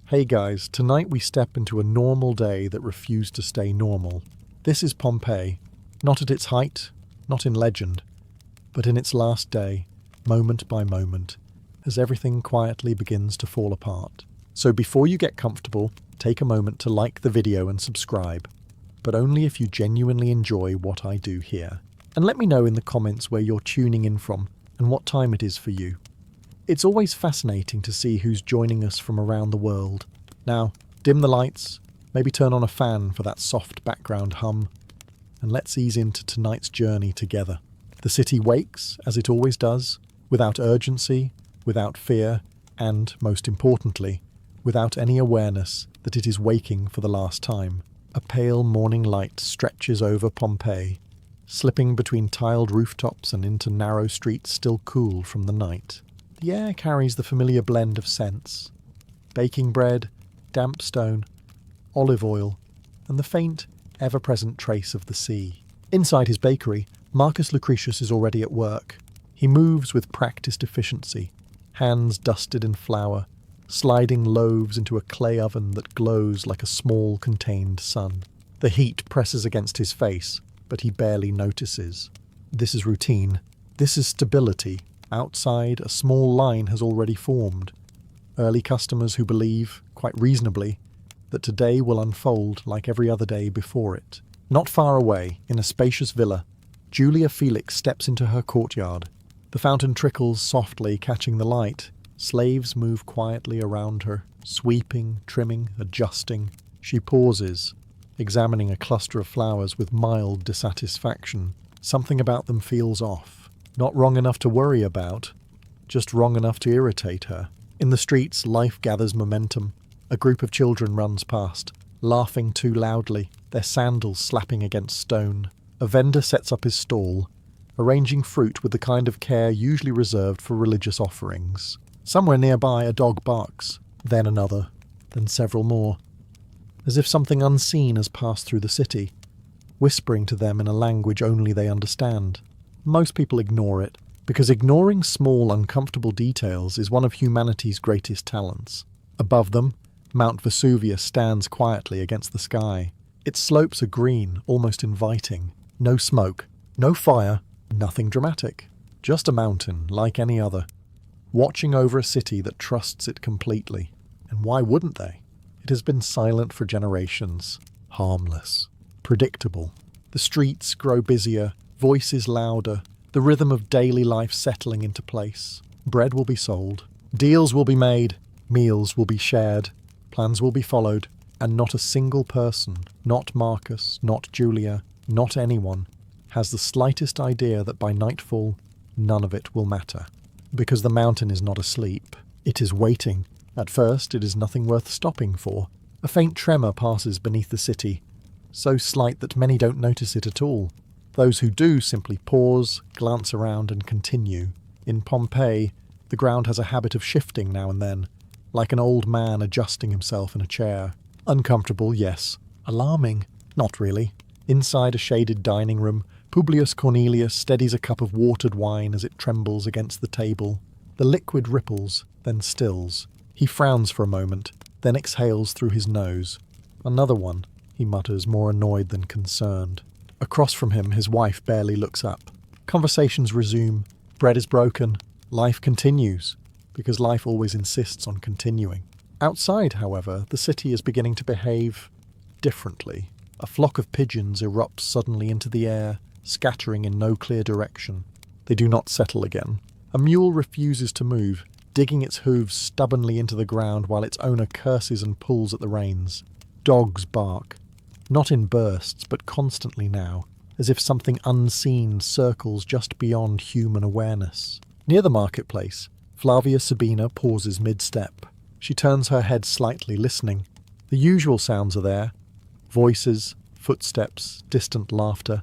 Hey guys, tonight we step into a normal day that refused to stay normal. This is Pompeii, not at its height, not in legend, but in its last day, moment by moment, as everything quietly begins to fall apart. So before you get comfortable, take a moment to like the video and subscribe, but only if you genuinely enjoy what I do here. And let me know in the comments where you're tuning in from and what time it is for you. It's always fascinating to see who's joining us from around the world. Now, dim the lights, maybe turn on a fan for that soft background hum, and let's ease into tonight's journey together. The city wakes, as it always does, without urgency, without fear, and, most importantly, without any awareness that it is waking for the last time. A pale morning light stretches over Pompeii, slipping between tiled rooftops and into narrow streets still cool from the night. The air carries the familiar blend of scents: baking bread, damp stone, olive oil, and the faint, ever-present trace of the sea. Inside his bakery, Marcus Lucretius is already at work. He moves with practiced efficiency, hands dusted in flour, sliding loaves into a clay oven that glows like a small, contained sun. The heat presses against his face, but he barely notices. This is routine. This is stability. Outside, a small line has already formed. Early customers who believe, quite reasonably, that today will unfold like every other day before it. Not far away, in a spacious villa, Julia Felix steps into her courtyard. The fountain trickles softly, catching the light. Slaves move quietly around her, sweeping, trimming, adjusting. She pauses, examining a cluster of flowers with mild dissatisfaction. Something about them feels off. Not wrong enough to worry about, just wrong enough to irritate her. In the streets, life gathers momentum. A group of children runs past, laughing too loudly, their sandals slapping against stone. A vendor sets up his stall, arranging fruit with the kind of care usually reserved for religious offerings. Somewhere nearby, a dog barks, then another, then several more, as if something unseen has passed through the city, whispering to them in a language only they understand. Most people ignore it, because ignoring small, uncomfortable details is one of humanity's greatest talents. Above them, Mount Vesuvius stands quietly against the sky. Its slopes are green, almost inviting. No smoke, no fire, nothing dramatic. Just a mountain, like any other, watching over a city that trusts it completely. And why wouldn't they? It has been silent for generations, harmless, predictable. The streets grow busier, voices louder, the rhythm of daily life settling into place. Bread will be sold, deals will be made, meals will be shared, plans will be followed, and not a single person, not Marcus, not Julia, not anyone, has the slightest idea that by nightfall, none of it will matter. Because the mountain is not asleep. It is waiting. At first, it is nothing worth stopping for. A faint tremor passes beneath the city, so slight that many don't notice it at all. Those who do simply pause, glance around, and continue. In Pompeii, the ground has a habit of shifting now and then, like an old man adjusting himself in a chair. Uncomfortable, yes. Alarming, not really. Inside a shaded dining room, Publius Cornelius steadies a cup of watered wine as it trembles against the table. The liquid ripples, then stills. He frowns for a moment, then exhales through his nose. Another one, he mutters, more annoyed than concerned. Across from him, his wife barely looks up. Conversations resume. Bread is broken. Life continues, because life always insists on continuing. Outside, however, the city is beginning to behave differently. A flock of pigeons erupts suddenly into the air, scattering in no clear direction. They do not settle again. A mule refuses to move, digging its hooves stubbornly into the ground while its owner curses and pulls at the reins. Dogs bark. Not in bursts, but constantly now, as if something unseen circles just beyond human awareness. Near the marketplace, Flavia Sabina pauses mid-step. She turns her head slightly, listening. The usual sounds are there. Voices, footsteps, distant laughter.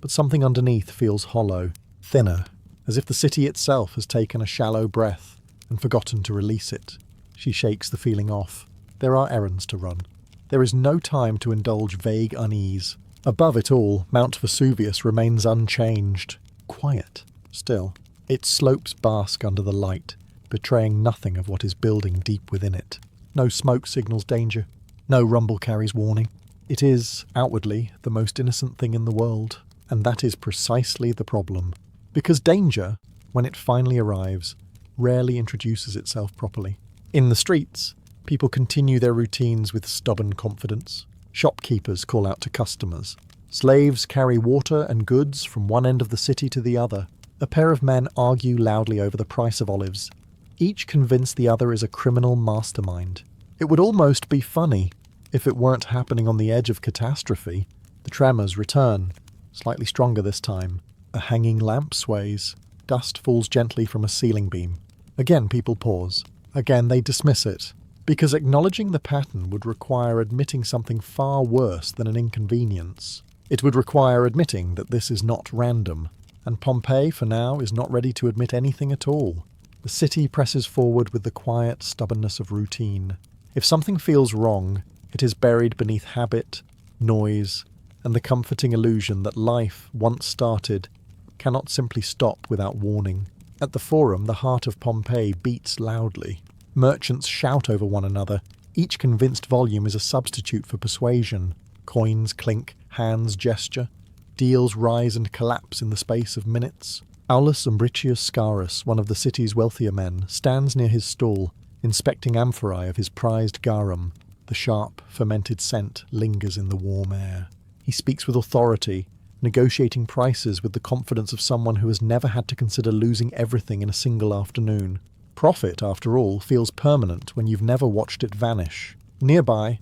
But something underneath feels hollow, thinner, as if the city itself has taken a shallow breath and forgotten to release it. She shakes the feeling off. There are errands to run. There is no time to indulge vague unease. Above it all, Mount Vesuvius remains unchanged, quiet. Still, its slopes bask under the light, betraying nothing of what is building deep within it. No smoke signals danger. No rumble carries warning. It is, outwardly, the most innocent thing in the world, and that is precisely the problem. Because danger, when it finally arrives, rarely introduces itself properly. In the streets, people continue their routines with stubborn confidence. Shopkeepers call out to customers. Slaves carry water and goods from one end of the city to the other. A pair of men argue loudly over the price of olives, each convinced the other is a criminal mastermind. It would almost be funny if it weren't happening on the edge of catastrophe. The tremors return, slightly stronger this time. A hanging lamp sways. Dust falls gently from a ceiling beam. Again people pause. Again they dismiss it, because acknowledging the pattern would require admitting something far worse than an inconvenience. It would require admitting that this is not random, and Pompeii for now is not ready to admit anything at all. The city presses forward with the quiet stubbornness of routine. If something feels wrong, it is buried beneath habit, noise, and the comforting illusion that life, once started, cannot simply stop without warning. At the Forum, the heart of Pompeii beats loudly. Merchants shout over one another. Each convinced volume is a substitute for persuasion. Coins clink, hands gesture. Deals rise and collapse in the space of minutes. Aulus Umbricius Scarus, one of the city's wealthier men, stands near his stall, inspecting amphorae of his prized garum. The sharp, fermented scent lingers in the warm air. He speaks with authority, negotiating prices with the confidence of someone who has never had to consider losing everything in a single afternoon. Profit, after all, feels permanent when you've never watched it vanish. Nearby,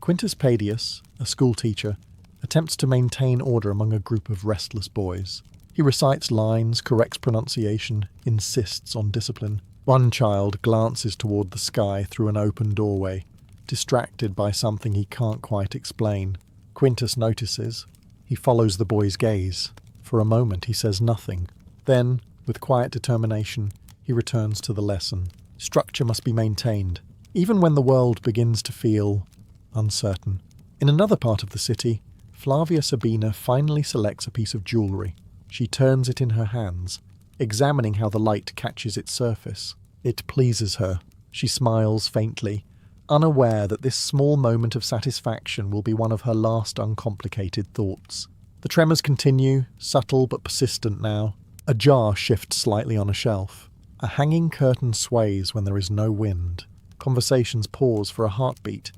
Quintus Padius, a schoolteacher, attempts to maintain order among a group of restless boys. He recites lines, corrects pronunciation, insists on discipline. One child glances toward the sky through an open doorway, distracted by something he can't quite explain. Quintus notices. He follows the boy's gaze. For a moment he says nothing. Then, with quiet determination, he returns to the lesson. Structure must be maintained, even when the world begins to feel uncertain. In another part of the city, Flavia Sabina finally selects a piece of jewellery. She turns it in her hands, examining how the light catches its surface. It pleases her. She smiles faintly, unaware that this small moment of satisfaction will be one of her last uncomplicated thoughts. The tremors continue, subtle but persistent now. A jar shifts slightly on a shelf. A hanging curtain sways when there is no wind. Conversations pause for a heartbeat,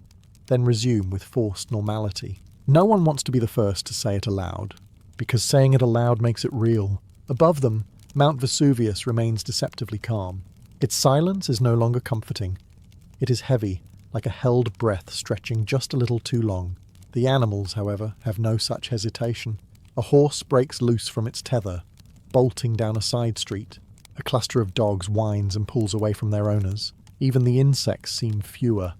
then resume with forced normality. No one wants to be the first to say it aloud, because saying it aloud makes it real. Above them, Mount Vesuvius remains deceptively calm. Its silence is no longer comforting. It is heavy, like a held breath stretching just a little too long. The animals, however, have no such hesitation. A horse breaks loose from its tether, bolting down a side street. A cluster of dogs whines and pulls away from their owners. Even the insects seem fewer,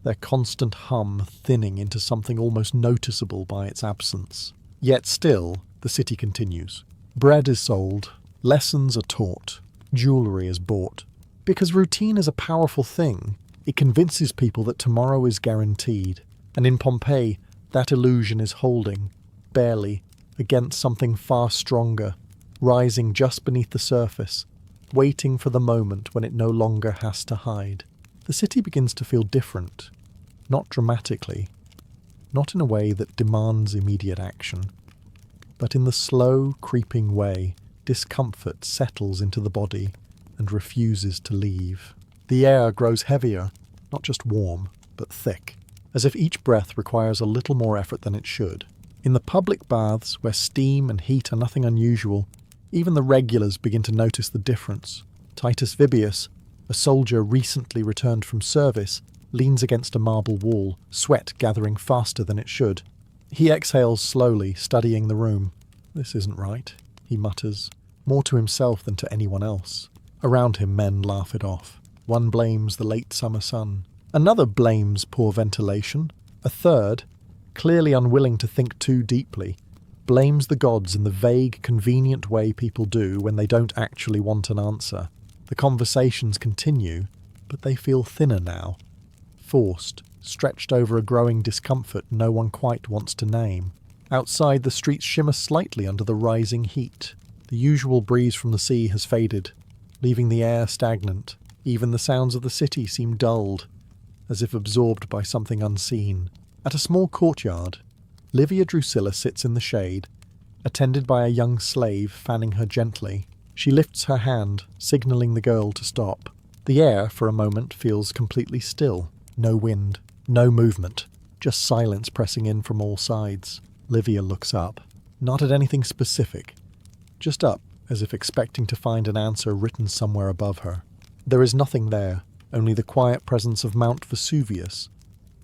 their constant hum thinning into something almost noticeable by its absence. Yet still, the city continues. Bread is sold, lessons are taught, jewellery is bought. Because routine is a powerful thing, it convinces people that tomorrow is guaranteed. And in Pompeii, that illusion is holding, barely, against something far stronger, rising just beneath the surface, waiting for the moment when it no longer has to hide. The city begins to feel different, not dramatically, not in a way that demands immediate action, but in the slow, creeping way discomfort settles into the body and refuses to leave. The air grows heavier, not just warm, but thick, as if each breath requires a little more effort than it should. In the public baths, where steam and heat are nothing unusual, even the regulars begin to notice the difference. Titus Vibius, a soldier recently returned from service, leans against a marble wall, sweat gathering faster than it should. He exhales slowly, studying the room. "This isn't right," he mutters, more to himself than to anyone else. Around him men laugh it off. One blames the late summer sun. Another blames poor ventilation. A third, clearly unwilling to think too deeply, blames the gods in the vague, convenient way people do when they don't actually want an answer. The conversations continue, but they feel thinner now. Forced, stretched over a growing discomfort no one quite wants to name. Outside, the streets shimmer slightly under the rising heat. The usual breeze from the sea has faded, leaving the air stagnant. Even the sounds of the city seem dulled, as if absorbed by something unseen. At a small courtyard, Livia Drusilla sits in the shade, attended by a young slave fanning her gently. She lifts her hand, signalling the girl to stop. The air, for a moment, feels completely still. No wind, no movement, just silence pressing in from all sides. Livia looks up, not at anything specific, just up, as if expecting to find an answer written somewhere above her. There is nothing there, only the quiet presence of Mount Vesuvius,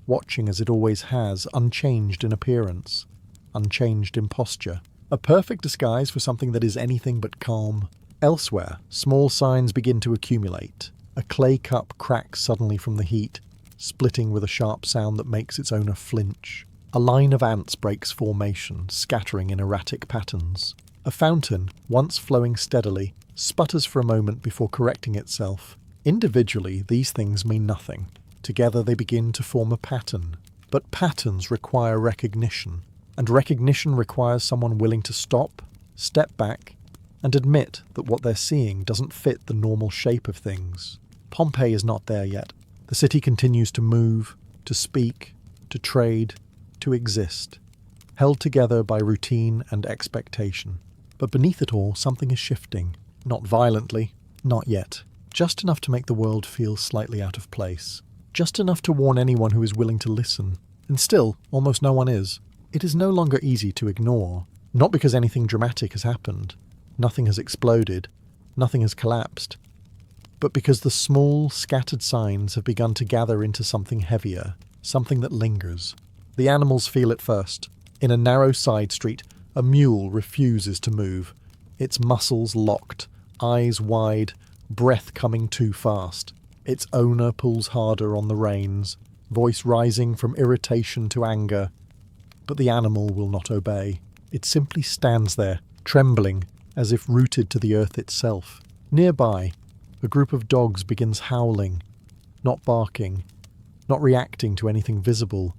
watching as it always has, unchanged in appearance, unchanged in posture. A perfect disguise for something that is anything but calm. Elsewhere, small signs begin to accumulate. A clay cup cracks suddenly from the heat, splitting with a sharp sound that makes its owner flinch. A line of ants breaks formation, scattering in erratic patterns. A fountain, once flowing steadily, sputters for a moment before correcting itself. Individually, these things mean nothing. Together they begin to form a pattern. But patterns require recognition, and recognition requires someone willing to stop, step back, and admit that what they're seeing doesn't fit the normal shape of things. Pompeii is not there yet. The city continues to move, to speak, to trade, to exist, held together by routine and expectation. But beneath it all, something is shifting. Not violently, not yet. Just enough to make the world feel slightly out of place. Just enough to warn anyone who is willing to listen. And still, almost no one is. It is no longer easy to ignore. Not because anything dramatic has happened. Nothing has exploded. Nothing has collapsed. But because the small, scattered signs have begun to gather into something heavier. Something that lingers. The animals feel it first. In a narrow side street, a mule refuses to move. Its muscles locked, eyes wide, breath coming too fast. Its owner pulls harder on the reins, voice rising from irritation to anger. But the animal will not obey. It simply stands there, trembling, as if rooted to the earth itself. Nearby, a group of dogs begins howling, not barking, not reacting to anything visible,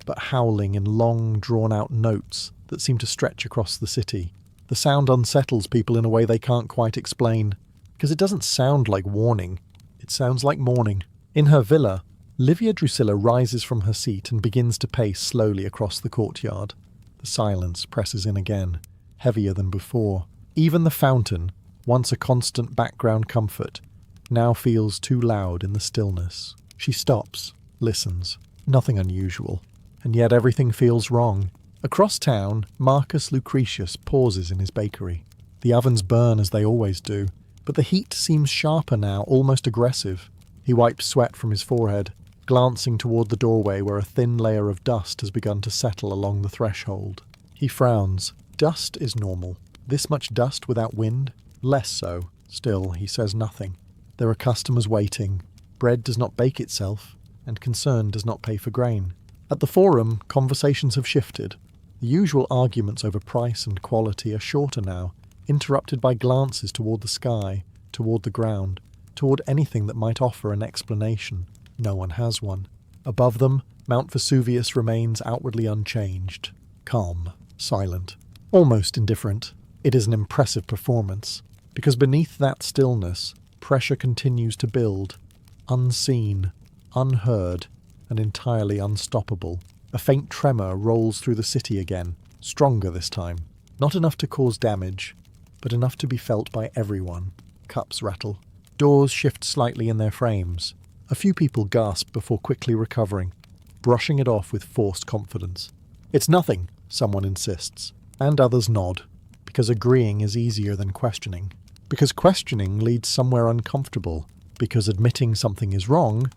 but howling in long, drawn-out notes that seem to stretch across the city. The sound unsettles people in a way they can't quite explain, because it doesn't sound like warning. It sounds like mourning. In her villa, Livia Drusilla rises from her seat and begins to pace slowly across the courtyard. The silence presses in again, heavier than before. Even the fountain, once a constant background comfort, now feels too loud in the stillness. She stops, listens. Nothing unusual. And yet everything feels wrong. Across town, Marcus Lucretius pauses in his bakery. The ovens burn as they always do, but the heat seems sharper now, almost aggressive. He wipes sweat from his forehead, glancing toward the doorway where a thin layer of dust has begun to settle along the threshold. He frowns. Dust is normal. This much dust without wind? Less so. Still, he says nothing. There are customers waiting. Bread does not bake itself, and concern does not pay for grain. At the forum, conversations have shifted. The usual arguments over price and quality are shorter now, interrupted by glances toward the sky, toward the ground, toward anything that might offer an explanation. No one has one. Above them, Mount Vesuvius remains outwardly unchanged, calm, silent, almost indifferent. It is an impressive performance, because beneath that stillness, pressure continues to build, unseen, unheard, and entirely unstoppable. A faint tremor rolls through the city again, stronger this time. Not enough to cause damage, but enough to be felt by everyone. Cups rattle. Doors shift slightly in their frames. A few people gasp before quickly recovering, brushing it off with forced confidence. It's nothing, someone insists, and others nod, because agreeing is easier than questioning. Because questioning leads somewhere uncomfortable, because admitting something is wrong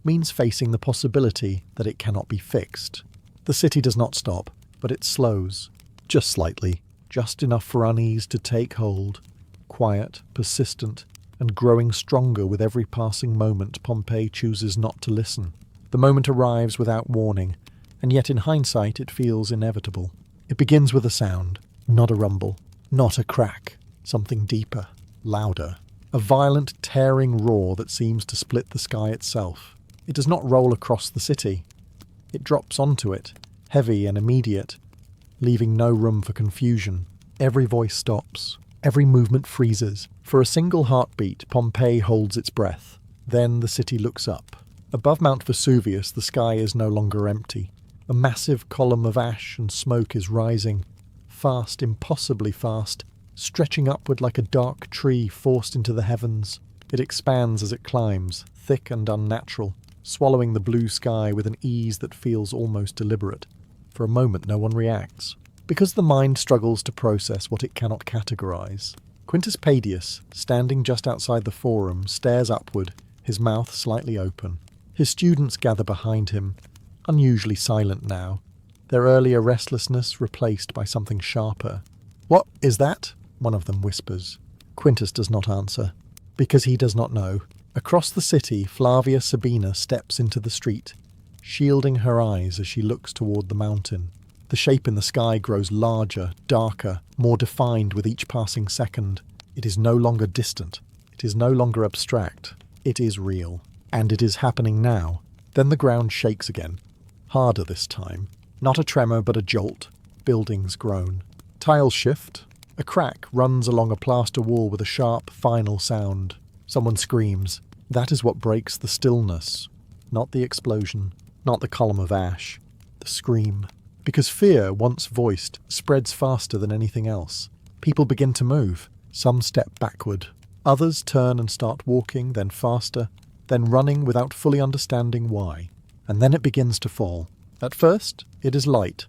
means facing the possibility that it cannot be fixed. The city does not stop, but it slows, just slightly, just enough for unease to take hold, quiet, persistent, and growing stronger with every passing moment Pompeii chooses not to listen. The moment arrives without warning, and yet in hindsight it feels inevitable. It begins with a sound, not a rumble, not a crack, something deeper, louder. A violent, tearing roar that seems to split the sky itself. It does not roll across the city. It drops onto it, heavy and immediate, leaving no room for confusion. Every voice stops. Every movement freezes. For a single heartbeat, Pompeii holds its breath. Then the city looks up. Above Mount Vesuvius, the sky is no longer empty. A massive column of ash and smoke is rising, fast, impossibly fast, stretching upward like a dark tree forced into the heavens. It expands as it climbs, thick and unnatural, swallowing the blue sky with an ease that feels almost deliberate. For a moment no one reacts, because the mind struggles to process what it cannot categorize. Quintus Padius, standing just outside the forum, stares upward, his mouth slightly open. His students gather behind him, unusually silent now, their earlier restlessness replaced by something sharper. "What is that?" one of them whispers. Quintus does not answer, because he does not know. Across the city, Flavia Sabina steps into the street, shielding her eyes as she looks toward the mountain. The shape in the sky grows larger, darker, more defined with each passing second. It is no longer distant. It is no longer abstract. It is real. And it is happening now. Then the ground shakes again. Harder this time. Not a tremor, but a jolt. Buildings groan. Tiles shift. A crack runs along a plaster wall with a sharp, final sound. Someone screams. That is what breaks the stillness. Not the explosion. Not the column of ash. The scream. Because fear, once voiced, spreads faster than anything else. People begin to move. Some step backward. Others turn and start walking, then faster, then running without fully understanding why. And then it begins to fall. At first, it is light.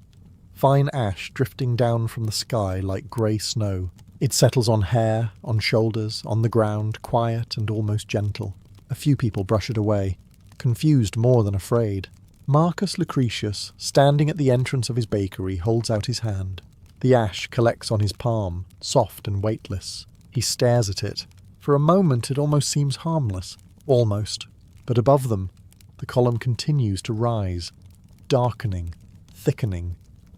Fine ash drifting down from the sky like grey snow. It settles on hair, on shoulders, on the ground, quiet and almost gentle. A few people brush it away, confused more than afraid. Marcus Lucretius, standing at the entrance of his bakery, holds out his hand. The ash collects on his palm, soft and weightless. He stares at it. For a moment it almost seems harmless. Almost. But above them, the column continues to rise, darkening, thickening,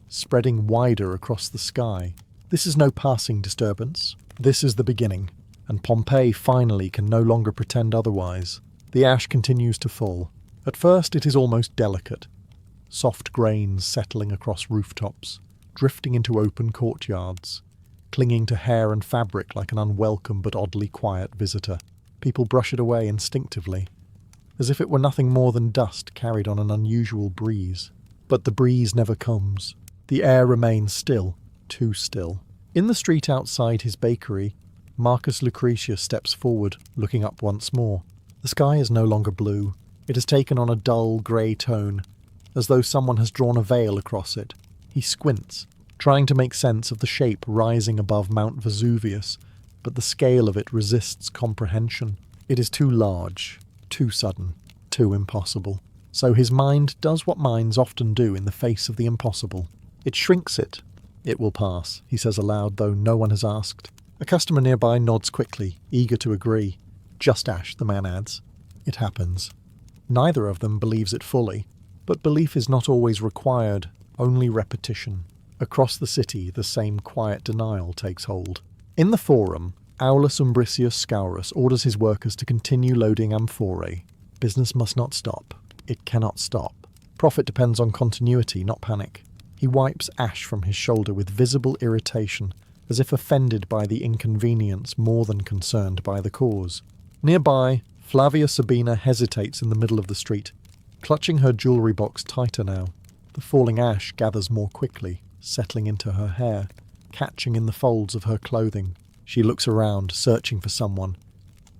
spreading wider across the sky. This is no passing disturbance. This is the beginning, and Pompeii finally can no longer pretend otherwise. The ash continues to fall. At first it is almost delicate, soft grains settling across rooftops, drifting into open courtyards, clinging to hair and fabric like an unwelcome but oddly quiet visitor. People brush it away instinctively, as if it were nothing more than dust carried on an unusual breeze. But the breeze never comes. The air remains still, too still. In the street outside his bakery, Marcus Lucretius steps forward, looking up once more. The sky is no longer blue. It has taken on a dull grey tone, as though someone has drawn a veil across it. He squints, trying to make sense of the shape rising above Mount Vesuvius, but the scale of it resists comprehension. It is too large, too sudden, too impossible. So his mind does what minds often do in the face of the impossible. It shrinks it. "It will pass," he says aloud, though no one has asked. A customer nearby nods quickly, eager to agree. "Just ash," the man adds. It happens. Neither of them believes it fully, but belief is not always required, only repetition. Across the city, the same quiet denial takes hold. In the forum, Aulus Umbricius Scaurus orders his workers to continue loading amphorae. Business must not stop. It cannot stop. Profit depends on continuity, not panic. He wipes ash from his shoulder with visible irritation, as if offended by the inconvenience more than concerned by the cause. Nearby, Flavia Sabina hesitates in the middle of the street, clutching her jewellery box tighter now. The falling ash gathers more quickly, settling into her hair, catching in the folds of her clothing. She looks around, searching for someone.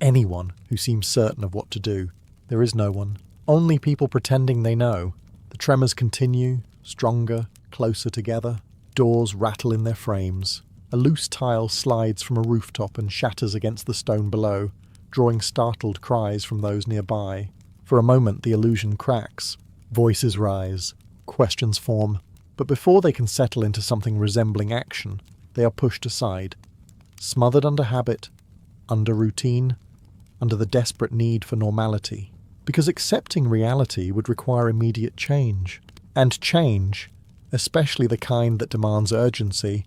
Anyone who seems certain of what to do. There is no one. Only people pretending they know. The tremors continue, stronger, closer together. Doors rattle in their frames. A loose tile slides from a rooftop and shatters against the stone below, drawing startled cries from those nearby. For a moment the illusion cracks. Voices rise. Questions form. But before they can settle into something resembling action, they are pushed aside. Smothered under habit, under routine, under the desperate need for normality. Because accepting reality would require immediate change. And change, especially the kind that demands urgency,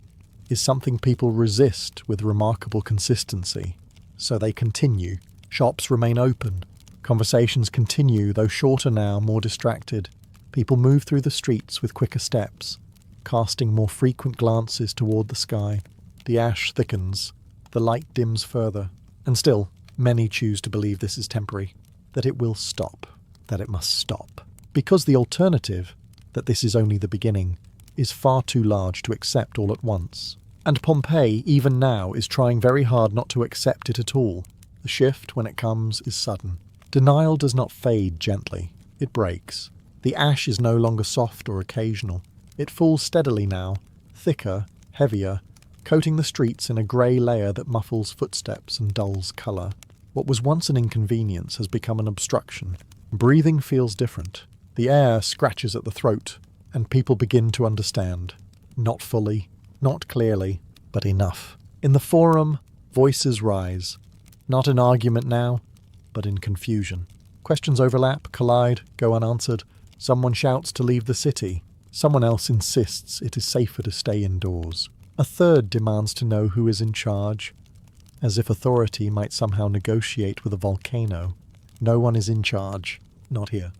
is something people resist with remarkable consistency. So they continue. Shops remain open. Conversations continue, though shorter now, more distracted. People move through the streets with quicker steps, casting more frequent glances toward the sky. The ash thickens. The light dims further. And still, many choose to believe this is temporary, that it will stop. that it must stop. Because the alternative, that this is only the beginning, is far too large to accept all at once. And Pompeii, even now, is trying very hard not to accept it at all. The shift, when it comes, is sudden. Denial does not fade gently. It breaks. The ash is no longer soft or occasional. It falls steadily now, thicker, heavier, coating the streets in a grey layer that muffles footsteps and dulls colour. What was once an inconvenience has become an obstruction. Breathing feels different. The air scratches at the throat, and people begin to understand. Not fully, not clearly, but enough. In the forum, voices rise. Not in argument now, but in confusion. Questions overlap, collide, go unanswered. Someone shouts to leave the city. Someone else insists it is safer to stay indoors. A third demands to know who is in charge, as if authority might somehow negotiate with a volcano. No one is in charge. Not here.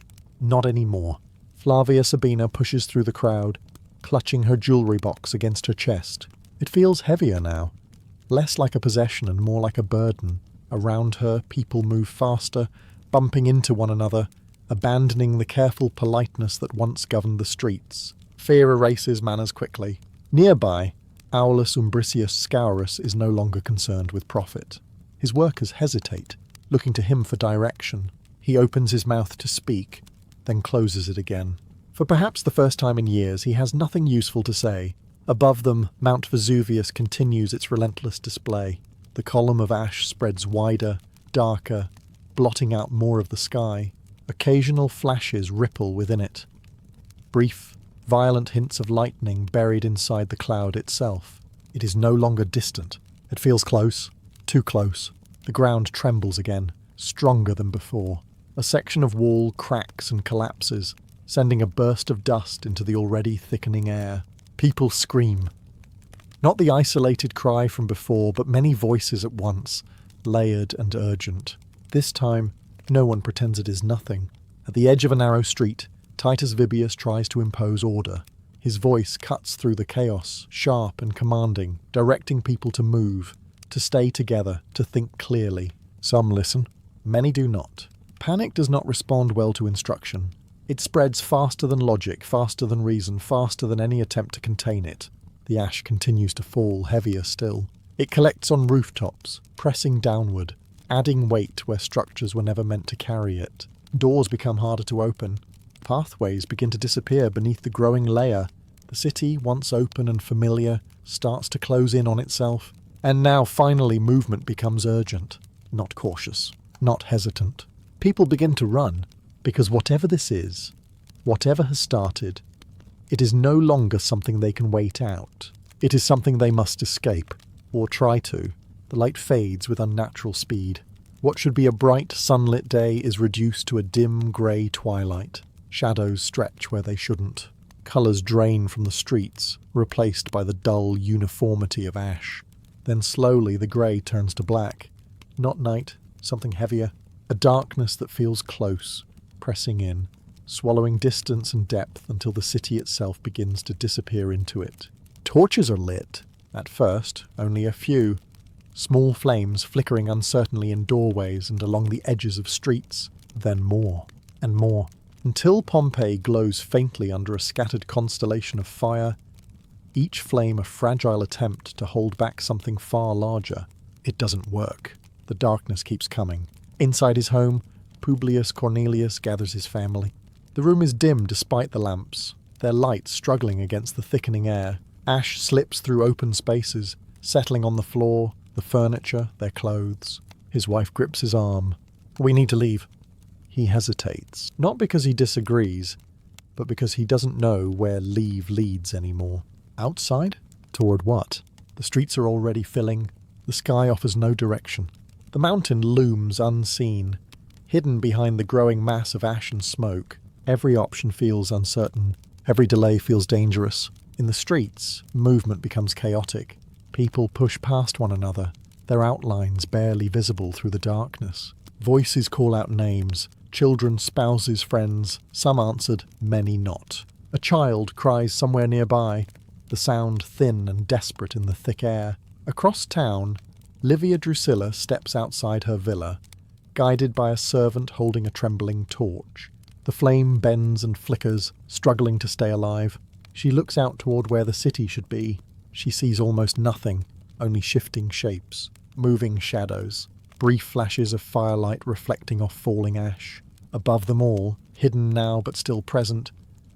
Not anymore. Flavia Sabina pushes through the crowd, clutching her jewellery box against her chest. It feels heavier now, less like a possession and more like a burden. Around her, people move faster, bumping into one another, abandoning the careful politeness that once governed the streets. Fear erases manners quickly. Nearby, Aulus Umbricius Scaurus is no longer concerned with profit. His workers hesitate, looking to him for direction. He opens his mouth to speak, then closes it again. For perhaps the first time in years, he has nothing useful to say. Above them, Mount Vesuvius continues its relentless display. The column of ash spreads wider, darker, blotting out more of the sky. Occasional flashes ripple within it. Brief, violent hints of lightning buried inside the cloud itself. It is no longer distant. It feels close, too close. The ground trembles again, stronger than before. A section of wall cracks and collapses, sending a burst of dust into the already thickening air. People scream. Not the isolated cry from before, but many voices at once, layered and urgent. This time, no one pretends it is nothing. At the edge of a narrow street, Titus Vibius tries to impose order. His voice cuts through the chaos, sharp and commanding, directing people to move, to stay together, to think clearly. Some listen, many do not. Panic does not respond well to instruction. It spreads faster than logic, faster than reason, faster than any attempt to contain it. The ash continues to fall, heavier still. It collects on rooftops, pressing downward, adding weight where structures were never meant to carry it. Doors become harder to open. Pathways begin to disappear beneath the growing layer. The city, once open and familiar, starts to close in on itself. And now, finally, movement becomes urgent, not cautious, not hesitant. People begin to run, because whatever this is, whatever has started, it is no longer something they can wait out. It is something they must escape, or try to. The light fades with unnatural speed. What should be a bright, sunlit day is reduced to a dim, grey twilight. Shadows stretch where they shouldn't. Colours drain from the streets, replaced by the dull uniformity of ash. Then slowly the grey turns to black. Not night, something heavier. A darkness that feels close, pressing in, swallowing distance and depth until the city itself begins to disappear into it. Torches are lit. At first, only a few. Small flames flickering uncertainly in doorways and along the edges of streets. Then more, and more, until Pompeii glows faintly under a scattered constellation of fire, each flame a fragile attempt to hold back something far larger. It doesn't work. The darkness keeps coming. Inside his home, Publius Cornelius gathers his family. The room is dim despite the lamps, their light struggling against the thickening air. Ash slips through open spaces, settling on the floor, the furniture, their clothes. His wife grips his arm. "We need to leave." He hesitates, not because he disagrees, but because he doesn't know where leave leads anymore. Outside? Toward what? The streets are already filling. The sky offers no direction. The mountain looms unseen, hidden behind the growing mass of ash and smoke. Every option feels uncertain. Every delay feels dangerous. In the streets, movement becomes chaotic. People push past one another, their outlines barely visible through the darkness. Voices call out names. Children, spouses, friends, some answered, many not. A child cries somewhere nearby, the sound thin and desperate in the thick air. Across town, Livia Drusilla steps outside her villa, guided by a servant holding a trembling torch. The flame bends and flickers, struggling to stay alive. She looks out toward where the city should be. She sees almost nothing, only shifting shapes, moving shadows, brief flashes of firelight reflecting off falling ash. Above them all, hidden now but still present,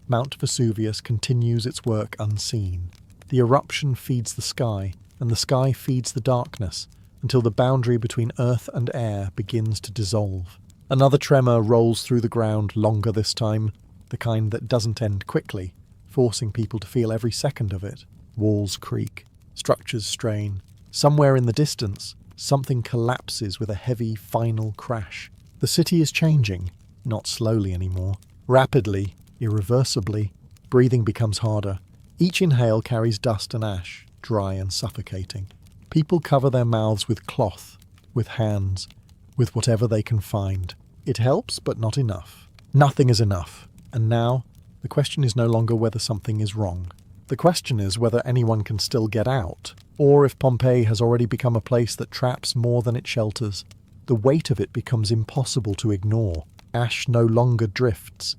Mount Vesuvius continues its work unseen. The eruption feeds the sky, and the sky feeds the darkness, until the boundary between earth and air begins to dissolve. Another tremor rolls through the ground, longer this time, the kind that doesn't end quickly, forcing people to feel every second of it. Walls creak, structures strain. Somewhere in the distance, something collapses with a heavy, final crash. The city is changing, not slowly anymore. Rapidly, irreversibly, breathing becomes harder. Each inhale carries dust and ash, dry and suffocating. People cover their mouths with cloth, with hands, with whatever they can find. It helps, but not enough. Nothing is enough. And now, the question is no longer whether something is wrong. The question is whether anyone can still get out, or if Pompeii has already become a place that traps more than it shelters. The weight of it becomes impossible to ignore. Ash no longer drifts.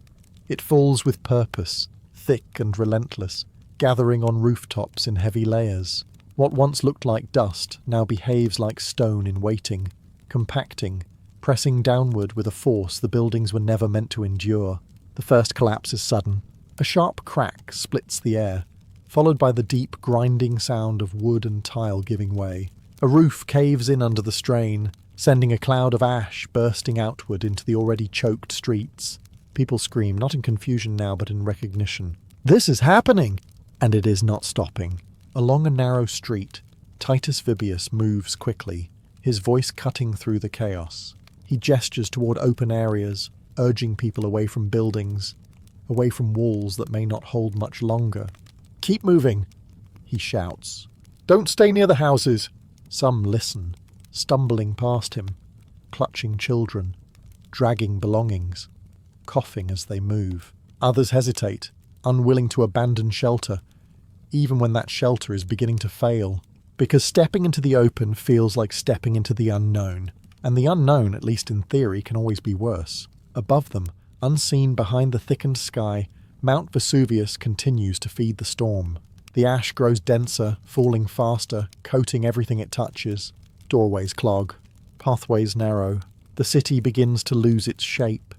It falls with purpose, thick and relentless, gathering on rooftops in heavy layers. What once looked like dust now behaves like stone in waiting, compacting, pressing downward with a force the buildings were never meant to endure. The first collapse is sudden. A sharp crack splits the air, followed by the deep grinding sound of wood and tile giving way. A roof caves in under the strain, sending a cloud of ash bursting outward into the already choked streets. People scream, not in confusion now, but in recognition. This is happening! And it is not stopping. Along a narrow street, Titus Vibius moves quickly, his voice cutting through the chaos. He gestures toward open areas, urging people away from buildings, away from walls that may not hold much longer. "Keep moving," he shouts. "Don't stay near the houses." Some listen, stumbling past him, clutching children, dragging belongings, coughing as they move. Others hesitate, unwilling to abandon shelter, even when that shelter is beginning to fail, because stepping into the open feels like stepping into the unknown, and the unknown, at least in theory, can always be worse. Above them, unseen behind the thickened sky, Mount Vesuvius continues to feed the storm. The ash grows denser, falling faster, coating everything it touches. Doorways clog, pathways narrow. The city begins to lose its shape.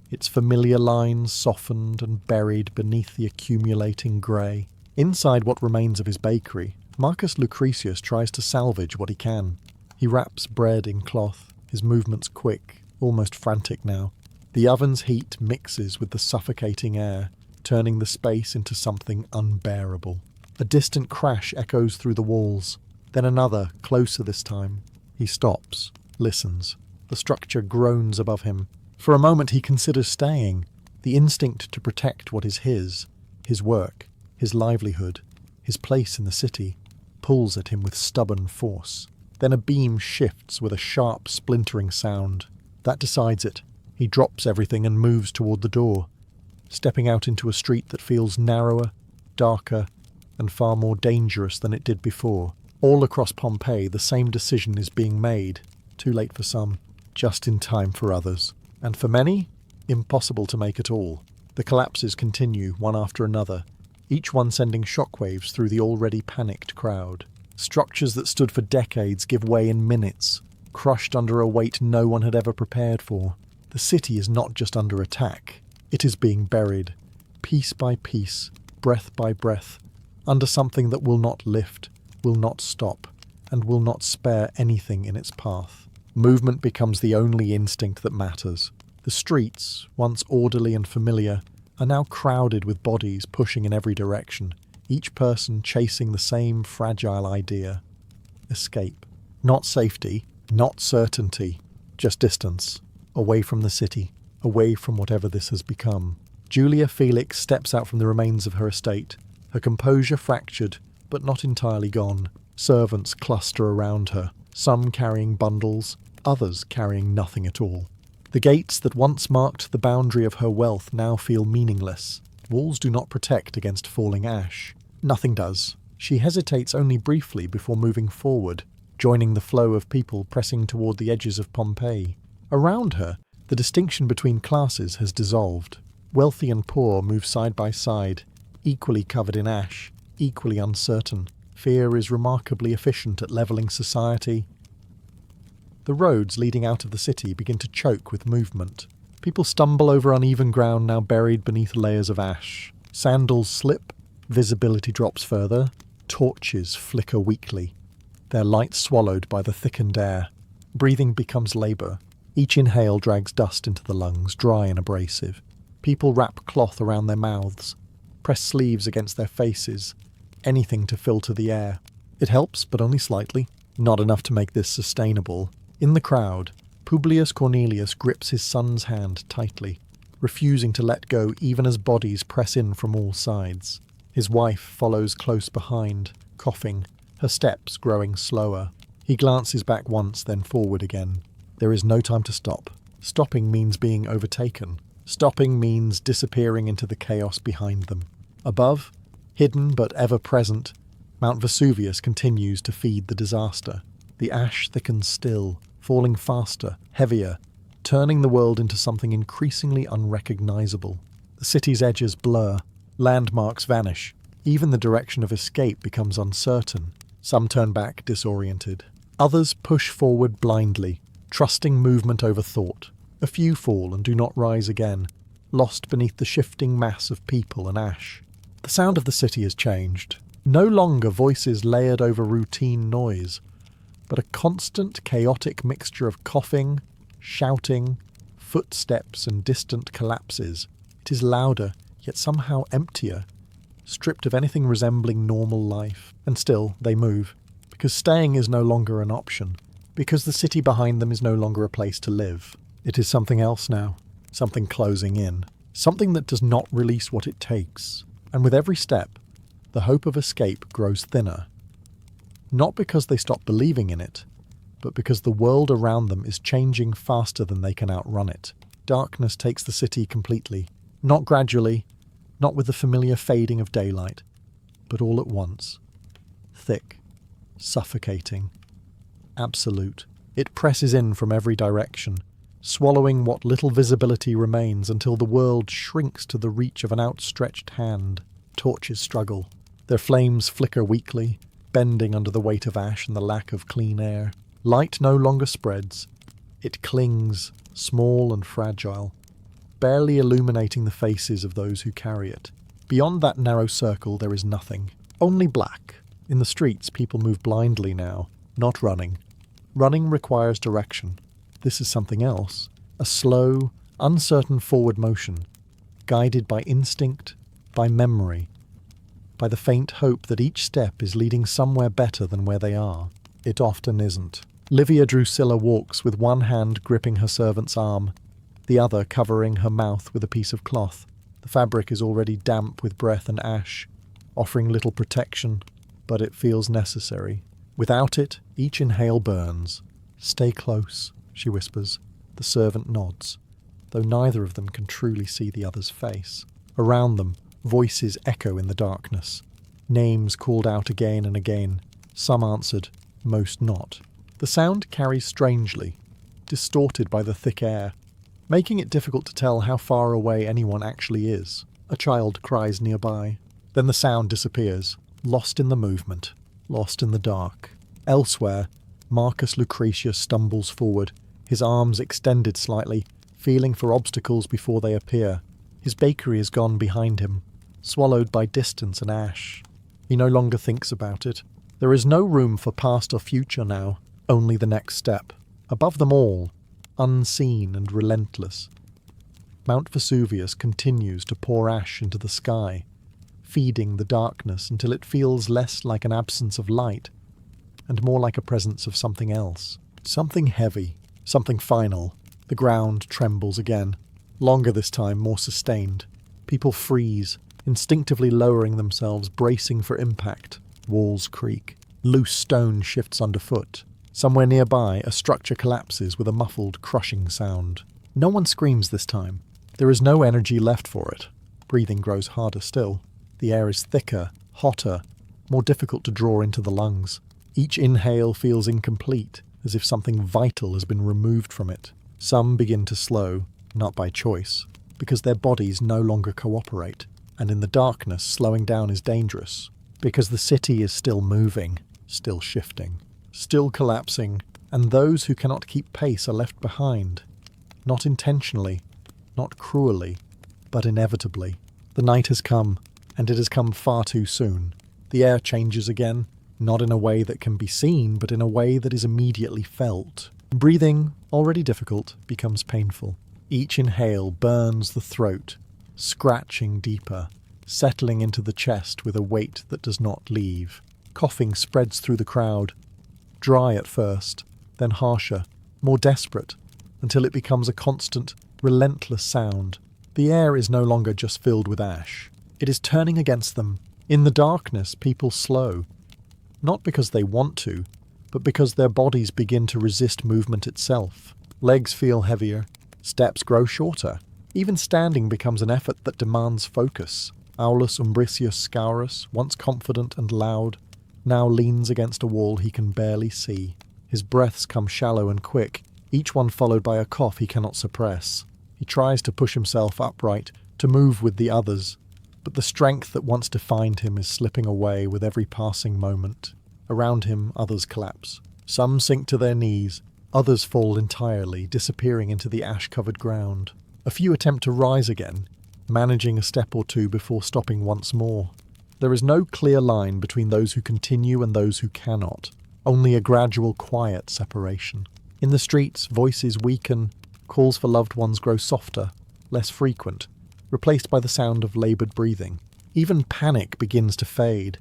Its familiar lines softened and buried beneath the accumulating grey. Inside what remains of his bakery, Marcus Lucretius tries to salvage what he can. He wraps bread in cloth, his movements quick, almost frantic now. The oven's heat mixes with the suffocating air, turning the space into something unbearable. A distant crash echoes through the walls, then another, closer this time. He stops, listens. The structure groans above him. For a moment he considers staying. The instinct to protect what is his work, his livelihood, his place in the city, pulls at him with stubborn force. Then a beam shifts with a sharp, splintering sound. That decides it. He drops everything and moves toward the door, stepping out into a street that feels narrower, darker, and far more dangerous than it did before. All across Pompeii, the same decision is being made. Too late for some, just in time for others. And for many, impossible to make at all. The collapses continue, one after another, each one sending shockwaves through the already panicked crowd. Structures that stood for decades give way in minutes, crushed under a weight no one had ever prepared for. The city is not just under attack. It is being buried, piece by piece, breath by breath, under something that will not lift, will not stop, and will not spare anything in its path. Movement becomes the only instinct that matters. The streets, once orderly and familiar, are now crowded with bodies pushing in every direction, each person chasing the same fragile idea. Escape. Not safety, not certainty, just distance. Away from the city, away from whatever this has become. Julia Felix steps out from the remains of her estate, her composure fractured, but not entirely gone. Servants cluster around her, some carrying bundles, others carrying nothing at all. The gates that once marked the boundary of her wealth now feel meaningless. Walls do not protect against falling ash. Nothing does. She hesitates only briefly before moving forward, joining the flow of people pressing toward the edges of Pompeii. Around her, The distinction between classes has dissolved. Wealthy and poor move side by side, equally covered in ash, equally uncertain. Fear is remarkably efficient at levelling society. The roads leading out of the city begin to choke with movement. People stumble over uneven ground now buried beneath layers of ash. Sandals slip, visibility drops further, torches flicker weakly, their light swallowed by the thickened air. Breathing becomes labour. Each inhale drags dust into the lungs, dry and abrasive. People wrap cloth around their mouths, press sleeves against their faces, anything to filter the air. It helps, but only slightly, not enough to make this sustainable. In the crowd, Publius Cornelius grips his son's hand tightly, refusing to let go even as bodies press in from all sides. His wife follows close behind, coughing, her steps growing slower. He glances back once, then forward again. There is no time to stop. Stopping means being overtaken. Stopping means disappearing into the chaos behind them. Above, hidden but ever present, Mount Vesuvius continues to feed the disaster. The ash thickens still, falling faster, heavier, turning the world into something increasingly unrecognizable. The city's edges blur, landmarks vanish, even the direction of escape becomes uncertain. Some turn back disoriented. Others push forward blindly, trusting movement over thought. A few fall and do not rise again, lost beneath the shifting mass of people and ash. The sound of the city has changed. No longer voices layered over routine noise, but a constant, chaotic mixture of coughing, shouting, footsteps and distant collapses. It is louder, yet somehow emptier, stripped of anything resembling normal life. And still, they move, because staying is no longer an option, because the city behind them is no longer a place to live. It is something else now, something closing in, something that does not release what it takes. And with every step, the hope of escape grows thinner. Not because they stop believing in it, but because the world around them is changing faster than they can outrun it. Darkness takes the city completely, not gradually, not with the familiar fading of daylight, but all at once. Thick, suffocating, absolute. It presses in from every direction, swallowing what little visibility remains until the world shrinks to the reach of an outstretched hand. Torches struggle. Their flames flicker weakly, bending under the weight of ash and the lack of clean air. Light no longer spreads. It clings, small and fragile, barely illuminating the faces of those who carry it. Beyond that narrow circle there is nothing. Only black. In the streets people move blindly now, not running. Running requires direction. This is something else. A slow, uncertain forward motion, guided by instinct, by memory, by the faint hope that each step is leading somewhere better than where they are. It often isn't. Livia Drusilla walks with one hand gripping her servant's arm, the other covering her mouth with a piece of cloth. The fabric is already damp with breath and ash, offering little protection, but it feels necessary. Without it, each inhale burns. "Stay close," she whispers. The servant nods, though neither of them can truly see the other's face. Around them, voices echo in the darkness. Names called out again and again, some answered, most not. The sound carries strangely, distorted by the thick air, making it difficult to tell how far away anyone actually is. A child cries nearby. Then the sound disappears, lost in the movement, lost in the dark. Elsewhere, Marcus Lucretius stumbles forward, his arms extended slightly, feeling for obstacles before they appear. His bakery is gone behind him, swallowed by distance and ash. He no longer thinks about it. There is no room for past or future now, only the next step. Above them all, unseen and relentless, Mount Vesuvius continues to pour ash into the sky, feeding the darkness until it feels less like an absence of light and more like a presence of something else. Something heavy, something final. The ground trembles again, longer this time, more sustained. People freeze, instinctively lowering themselves, bracing for impact. Walls creak. Loose stone shifts underfoot. Somewhere nearby, a structure collapses with a muffled, crushing sound. No one screams this time. There is no energy left for it. Breathing grows harder still. The air is thicker, hotter, more difficult to draw into the lungs. Each inhale feels incomplete, as if something vital has been removed from it. Some begin to slow, not by choice, because their bodies no longer cooperate, and in the darkness slowing down is dangerous, because the city is still moving, still shifting, still collapsing, and those who cannot keep pace are left behind. Not intentionally, not cruelly, but inevitably. The night has come, and it has come far too soon. The air changes again, not in a way that can be seen, but in a way that is immediately felt. Breathing, already difficult, becomes painful. Each inhale burns the throat, scratching deeper, settling into the chest with a weight that does not leave. Coughing spreads through the crowd, dry at first, then harsher, more desperate, until it becomes a constant, relentless sound. The air is no longer just filled with ash. It is turning against them. In the darkness, people slow. Not because they want to, but because their bodies begin to resist movement itself. Legs feel heavier, steps grow shorter. Even standing becomes an effort that demands focus. Aulus Umbricius Scaurus, once confident and loud, now leans against a wall he can barely see. His breaths come shallow and quick, each one followed by a cough he cannot suppress. He tries to push himself upright, to move with the others, but the strength that once defined him is slipping away with every passing moment. Around him, others collapse. Some sink to their knees, others fall entirely, disappearing into the ash-covered ground. A few attempt to rise again, managing a step or two before stopping once more. There is no clear line between those who continue and those who cannot, only a gradual, quiet separation. In the streets, voices weaken, calls for loved ones grow softer, less frequent, replaced by the sound of laboured breathing. Even panic begins to fade,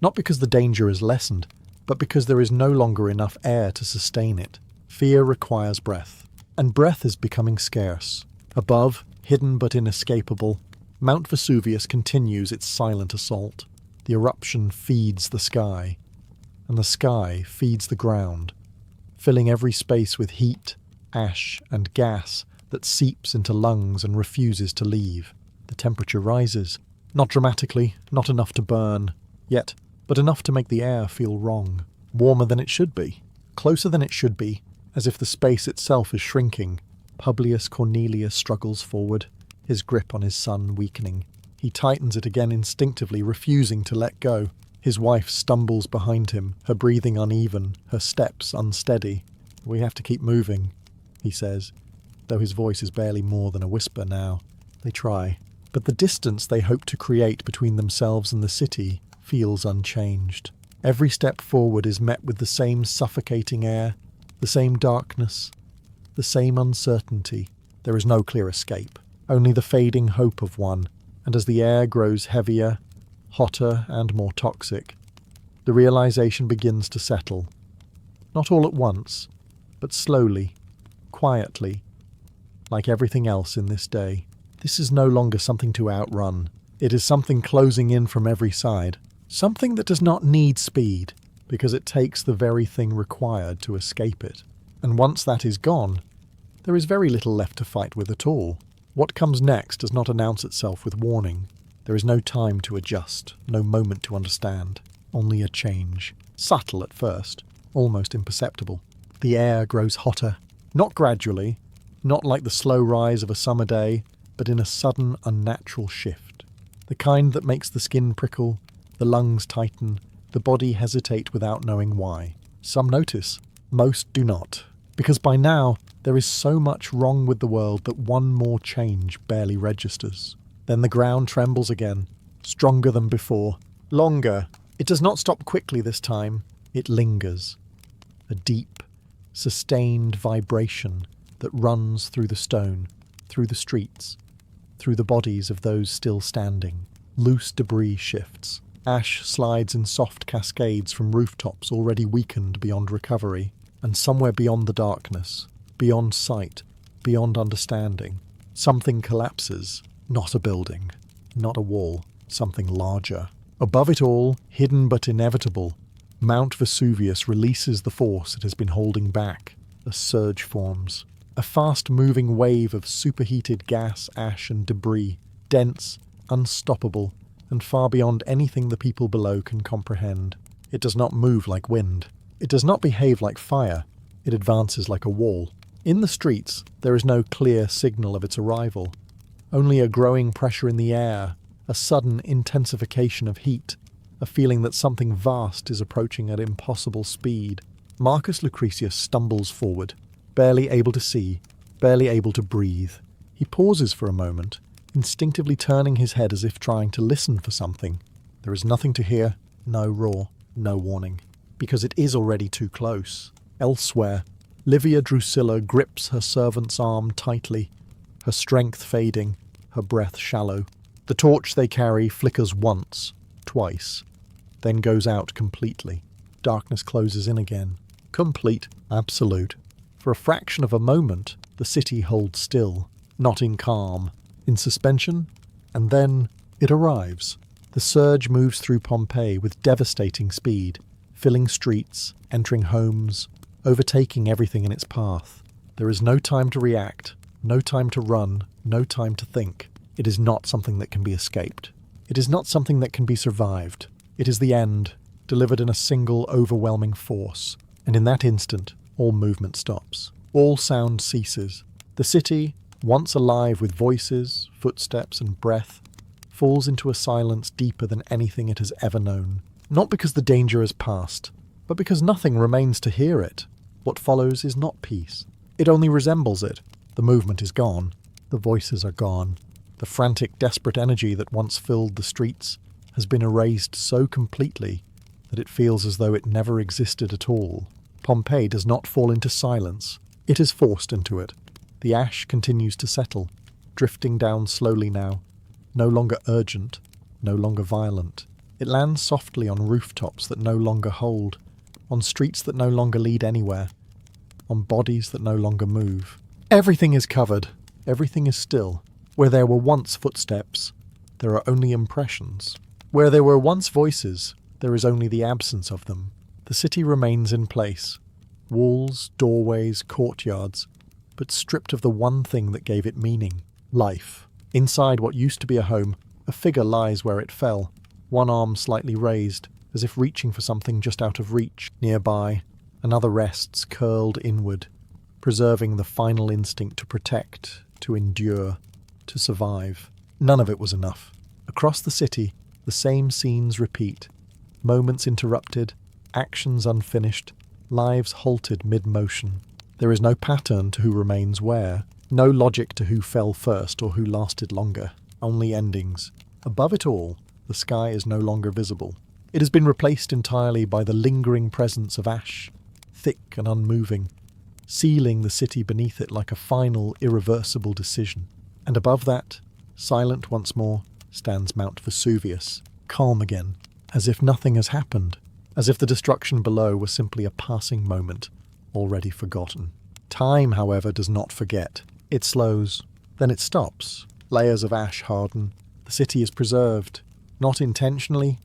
not because the danger is lessened, but because there is no longer enough air to sustain it. Fear requires breath, and breath is becoming scarce. Above, hidden but inescapable, Mount Vesuvius continues its silent assault. The eruption feeds the sky, and the sky feeds the ground, filling every space with heat, ash, and gas that seeps into lungs and refuses to leave. The temperature rises, not dramatically, not enough to burn, yet, but enough to make the air feel wrong. Warmer than it should be, closer than it should be, as if the space itself is shrinking. Publius Cornelius struggles forward, his grip on his son weakening. He tightens it again instinctively, refusing to let go. His wife stumbles behind him, her breathing uneven, her steps unsteady. "We have to keep moving," he says, though his voice is barely more than a whisper now. They try, but the distance they hope to create between themselves and the city feels unchanged. Every step forward is met with the same suffocating air, the same darkness, the same uncertainty. There is no clear escape, only the fading hope of one, and as the air grows heavier, hotter and more toxic, the realization begins to settle. Not all at once, but slowly, quietly, like everything else in this day. This is no longer something to outrun. It is something closing in from every side. Something that does not need speed, because it takes the very thing required to escape it. And once that is gone, there is very little left to fight with at all. What comes next does not announce itself with warning. There is no time to adjust, no moment to understand. Only a change. Subtle at first, almost imperceptible. The air grows hotter, not gradually, not like the slow rise of a summer day, but in a sudden, unnatural shift. The kind that makes the skin prickle, the lungs tighten, the body hesitate without knowing why. Some notice, most do not, because by now there is so much wrong with the world that one more change barely registers. Then the ground trembles again, stronger than before, longer. It does not stop quickly this time, it lingers. A deep, sustained vibration that runs through the stone, through the streets, through the bodies of those still standing. Loose debris shifts. Ash slides in soft cascades from rooftops already weakened beyond recovery, and somewhere beyond the darkness, beyond sight, beyond understanding, something collapses. Not a building, not a wall, something larger. Above it all, hidden but inevitable, Mount Vesuvius releases the force it has been holding back. A surge forms. A fast-moving wave of superheated gas, ash and debris, dense, unstoppable, and far beyond anything the people below can comprehend. It does not move like wind. It does not behave like fire. It advances like a wall. In the streets, there is no clear signal of its arrival, only a growing pressure in the air, a sudden intensification of heat, a feeling that something vast is approaching at impossible speed. Marcus Lucretius stumbles forward, barely able to see, barely able to breathe. He pauses for a moment, instinctively turning his head as if trying to listen for something. There is nothing to hear, no roar, no warning, because it is already too close. Elsewhere, Livia Drusilla grips her servant's arm tightly, her strength fading, her breath shallow. The torch they carry flickers once, twice, then goes out completely. Darkness closes in again. Complete, absolute. For a fraction of a moment, the city holds still, not in calm, in suspension, and then it arrives. The surge moves through Pompeii with devastating speed, filling streets, entering homes, overtaking everything in its path. There is no time to react, no time to run, no time to think. It is not something that can be escaped. It is not something that can be survived. It is the end, delivered in a single overwhelming force, and in that instant, all movement stops. All sound ceases. The city, once alive with voices, footsteps, and breath, falls into a silence deeper than anything it has ever known. Not because the danger has passed, but because nothing remains to hear it. What follows is not peace. It only resembles it. The movement is gone. The voices are gone. The frantic, desperate energy that once filled the streets has been erased so completely that it feels as though it never existed at all. Pompeii does not fall into silence. It is forced into it. The ash continues to settle, drifting down slowly now, no longer urgent, no longer violent. It lands softly on rooftops that no longer hold, on streets that no longer lead anywhere, on bodies that no longer move. Everything is covered. Everything is still. Where there were once footsteps, there are only impressions. Where there were once voices, there is only the absence of them. The city remains in place. Walls, doorways, courtyards, but stripped of the one thing that gave it meaning, life. Inside what used to be a home, a figure lies where it fell, one arm slightly raised, as if reaching for something just out of reach. Nearby, another rests curled inward, preserving the final instinct to protect, to endure, to survive. None of it was enough. Across the city, the same scenes repeat. Moments interrupted, actions unfinished, lives halted mid-motion. There is no pattern to who remains where, no logic to who fell first or who lasted longer, only endings. Above it all, the sky is no longer visible. It has been replaced entirely by the lingering presence of ash, thick and unmoving, sealing the city beneath it like a final, irreversible decision. And above that, silent once more, stands Mount Vesuvius, calm again, as if nothing has happened, as if the destruction below was simply a passing moment, already forgotten. Time, however, does not forget. It slows, then it stops. Layers of ash harden. The city is preserved, not intentionally,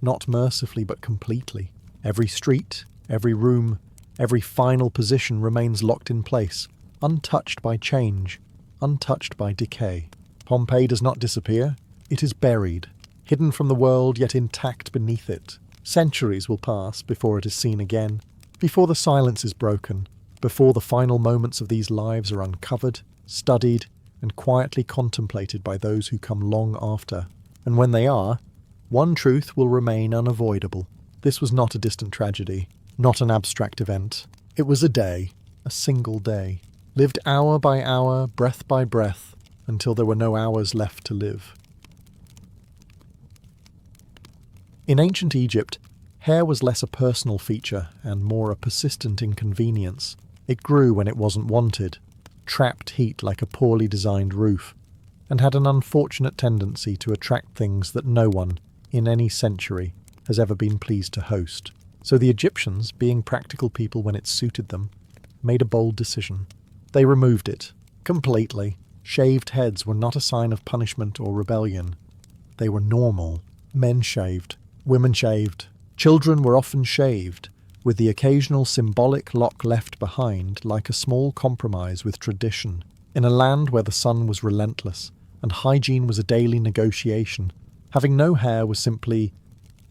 not mercifully, but completely. Every street, every room, every final position remains locked in place, untouched by change, untouched by decay. Pompeii does not disappear. It is buried, hidden from the world yet intact beneath it. Centuries will pass before it is seen again, before the silence is broken, before the final moments of these lives are uncovered, studied, and quietly contemplated by those who come long after. And when they are, one truth will remain unavoidable. This was not a distant tragedy, not an abstract event. It was a day, a single day, lived hour by hour, breath by breath, until there were no hours left to live. In ancient Egypt, hair was less a personal feature and more a persistent inconvenience. It grew when it wasn't wanted, trapped heat like a poorly designed roof, and had an unfortunate tendency to attract things that no one, in any century, has ever been pleased to host. So the Egyptians, being practical people when it suited them, made a bold decision. They removed it, completely. Shaved heads were not a sign of punishment or rebellion. They were normal. Men shaved, women shaved, children were often shaved, with the occasional symbolic lock left behind like a small compromise with tradition. In a land where the sun was relentless and hygiene was a daily negotiation, having no hair was simply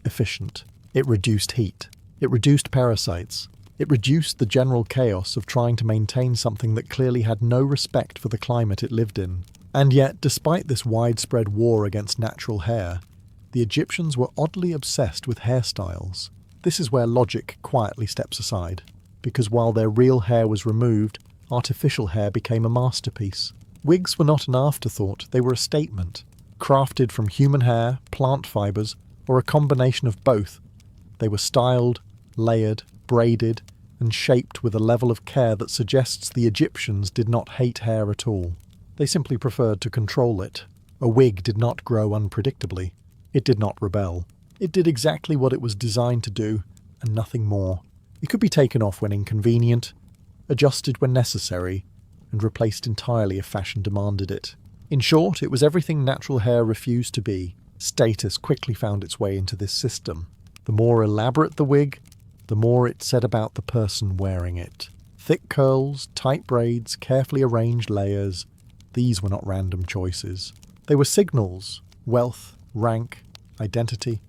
efficient. It reduced heat. It reduced parasites. It reduced the general chaos of trying to maintain something that clearly had no respect for the climate it lived in. And yet, despite this widespread war against natural hair, the Egyptians were oddly obsessed with hairstyles. This is where logic quietly steps aside, because while their real hair was removed, artificial hair became a masterpiece. Wigs were not an afterthought, they were a statement. Crafted from human hair, plant fibres, or a combination of both, they were styled, layered, braided, and shaped with a level of care that suggests the Egyptians did not hate hair at all. They simply preferred to control it. A wig did not grow unpredictably. It did not rebel. It did exactly what it was designed to do, and nothing more. It could be taken off when inconvenient, adjusted when necessary, and replaced entirely if fashion demanded it. In short, it was everything natural hair refused to be. Status quickly found its way into this system. The more elaborate the wig, the more it said about the person wearing it. Thick curls, tight braids, carefully arranged layers, these were not random choices. They were signals: wealth, rank, identity,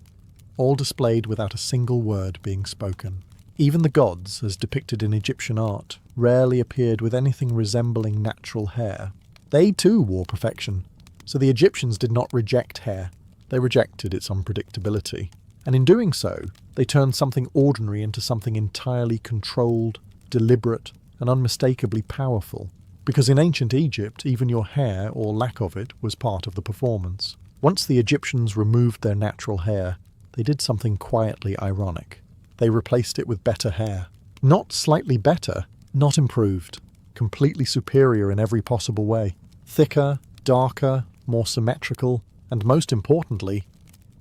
all displayed without a single word being spoken. Even the gods, as depicted in Egyptian art, rarely appeared with anything resembling natural hair. They too wore perfection, so the Egyptians did not reject hair, they rejected its unpredictability. And in doing so, they turned something ordinary into something entirely controlled, deliberate, and unmistakably powerful. Because in ancient Egypt, even your hair, or lack of it, was part of the performance. Once the Egyptians removed their natural hair, they did something quietly ironic. They replaced it with better hair. Not slightly better, not improved. Completely superior in every possible way. Thicker, darker, more symmetrical, and most importantly,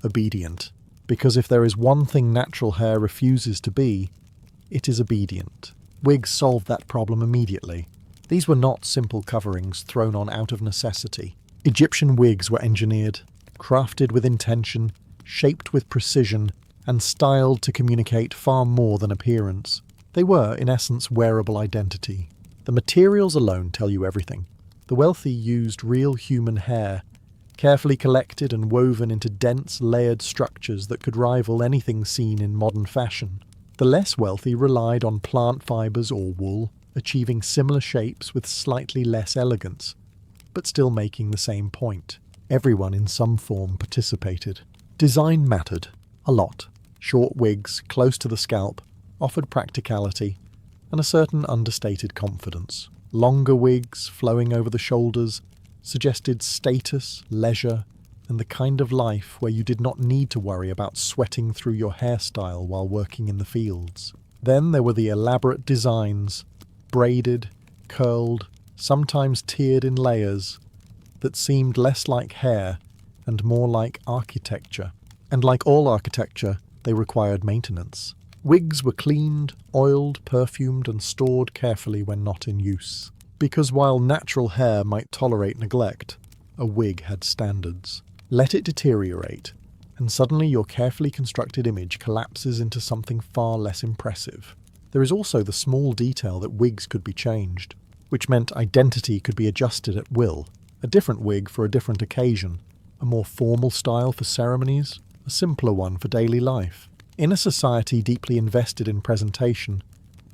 obedient. Because if there is one thing natural hair refuses to be, it is obedient. Wigs solved that problem immediately. These were not simple coverings thrown on out of necessity. Egyptian wigs were engineered, crafted with intention, shaped with precision, and styled to communicate far more than appearance. They were, in essence, wearable identity. The materials alone tell you everything. The wealthy used real human hair, carefully collected and woven into dense, layered structures that could rival anything seen in modern fashion. The less wealthy relied on plant fibres or wool, achieving similar shapes with slightly less elegance, but still making the same point. Everyone in some form participated. Design mattered. A lot. Short wigs, close to the scalp, offered practicality and a certain understated confidence. Longer wigs, flowing over the shoulders, suggested status, leisure, and the kind of life where you did not need to worry about sweating through your hairstyle while working in the fields. Then there were the elaborate designs, braided, curled, sometimes tiered in layers, that seemed less like hair and more like architecture. And like all architecture, they required maintenance. Wigs were cleaned, oiled, perfumed, and stored carefully when not in use. Because while natural hair might tolerate neglect, a wig had standards. Let it deteriorate, and suddenly your carefully constructed image collapses into something far less impressive. There is also the small detail that wigs could be changed, which meant identity could be adjusted at will. A different wig for a different occasion, a more formal style for ceremonies, a simpler one for daily life. In a society deeply invested in presentation,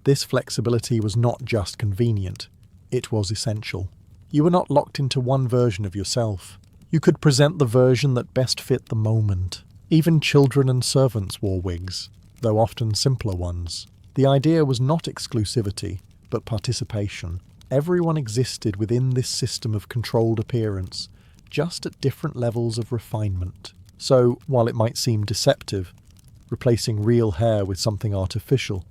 this flexibility was not just convenient, it was essential. You were not locked into one version of yourself. You could present the version that best fit the moment. Even children and servants wore wigs, though often simpler ones. The idea was not exclusivity, but participation. Everyone existed within this system of controlled appearance, just at different levels of refinement. So, while it might seem deceptive, replacing real hair with something artificial,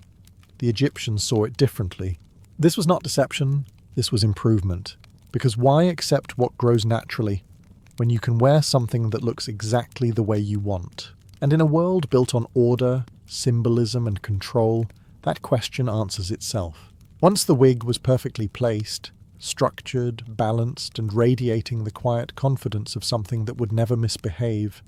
the Egyptians saw it differently. This was not deception, this was improvement. Because why accept what grows naturally when you can wear something that looks exactly the way you want? And in a world built on order, symbolism, and control, that question answers itself. Once the wig was perfectly placed, structured, balanced, and radiating the quiet confidence of something that would never misbehave,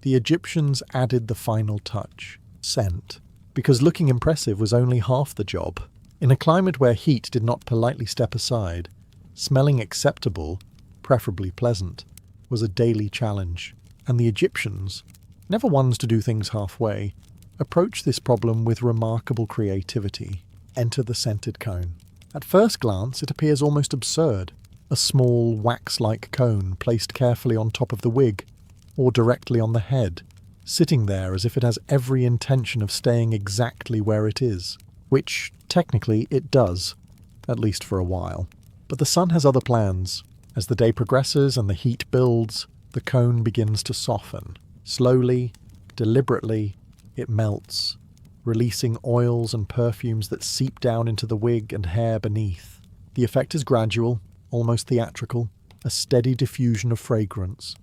the Egyptians added the final touch, scent, because looking impressive was only half the job. In a climate where heat did not politely step aside, smelling acceptable, preferably pleasant, was a daily challenge, and the Egyptians, never ones to do things halfway, approached this problem with remarkable creativity. enter the scented cone. At first glance, it appears almost absurd. A small, wax-like cone placed carefully on top of the wig, or directly on the head, sitting there as if it has every intention of staying exactly where it is. Which, technically, it does, at least for a while. But the sun has other plans. As the day progresses and the heat builds, the cone begins to soften. Slowly, deliberately, it melts, releasing oils and perfumes that seep down into the wig and hair beneath. The effect is gradual, almost theatrical, a steady diffusion of fragrance,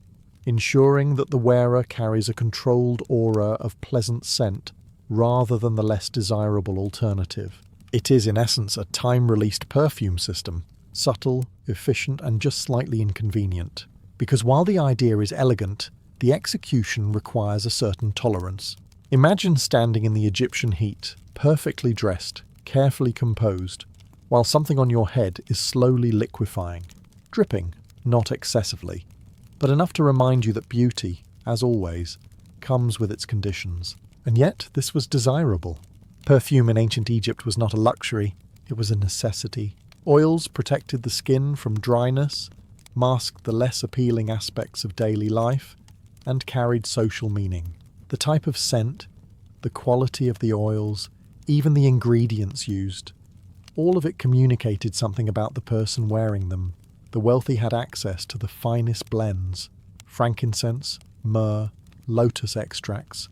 ensuring that the wearer carries a controlled aura of pleasant scent rather than the less desirable alternative. It is, in essence, a time-released perfume system, subtle, efficient, and just slightly inconvenient. Because while the idea is elegant, the execution requires a certain tolerance. Imagine standing in the Egyptian heat, perfectly dressed, carefully composed, while something on your head is slowly liquefying, dripping, not excessively, but enough to remind you that beauty, as always, comes with its conditions. And yet, this was desirable. Perfume in ancient Egypt was not a luxury, it was a necessity. Oils protected the skin from dryness, masked the less appealing aspects of daily life, and carried social meaning. The type of scent, the quality of the oils, even the ingredients used, all of it communicated something about the person wearing them. The wealthy had access to the finest blends, frankincense, myrrh, lotus extracts,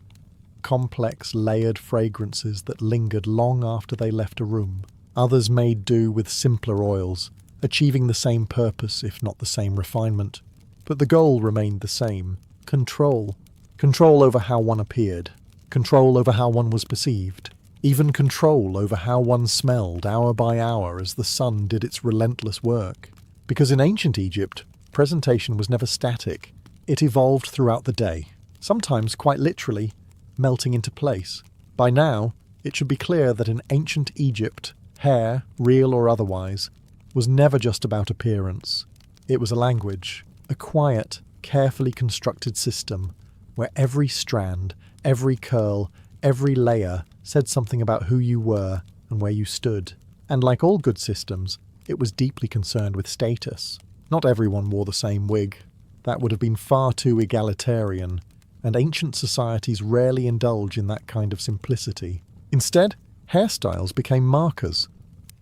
complex layered fragrances that lingered long after they left a room. Others made do with simpler oils, achieving the same purpose if not the same refinement. But the goal remained the same: control. Control over how one appeared, control over how one was perceived, even control over how one smelled hour by hour as the sun did its relentless work. Because in ancient Egypt, presentation was never static. It evolved throughout the day, sometimes quite literally, melting into place. By now, it should be clear that in ancient Egypt, hair, real or otherwise, was never just about appearance. It was a language, a quiet, carefully constructed system, where every strand, every curl, every layer said something about who you were and where you stood. And like all good systems, it was deeply concerned with status. Not everyone wore the same wig. That would have been far too egalitarian, and ancient societies rarely indulge in that kind of simplicity. Instead, hairstyles became markers,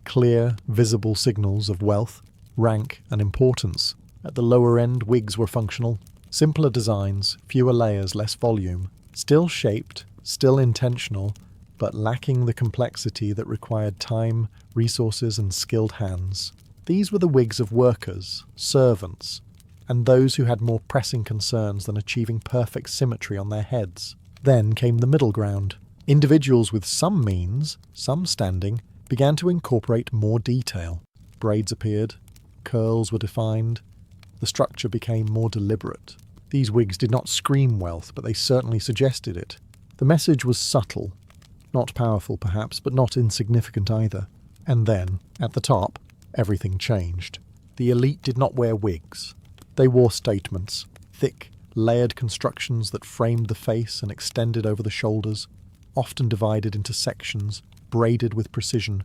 clear, visible signals of wealth, rank, and importance. At the lower end, wigs were functional, simpler designs, fewer layers, less volume, still shaped, still intentional, but lacking the complexity that required time, resources, and skilled hands. These were the wigs of workers, servants, and those who had more pressing concerns than achieving perfect symmetry on their heads. Then came the middle ground. Individuals with some means, some standing, began to incorporate more detail. Braids appeared, curls were defined, the structure became more deliberate. These wigs did not scream wealth, but they certainly suggested it. The message was subtle, not powerful perhaps, but not insignificant either. And then, at the top, everything changed. The elite did not wear wigs. They wore statements, thick, layered constructions that framed the face and extended over the shoulders, often divided into sections, braided with precision,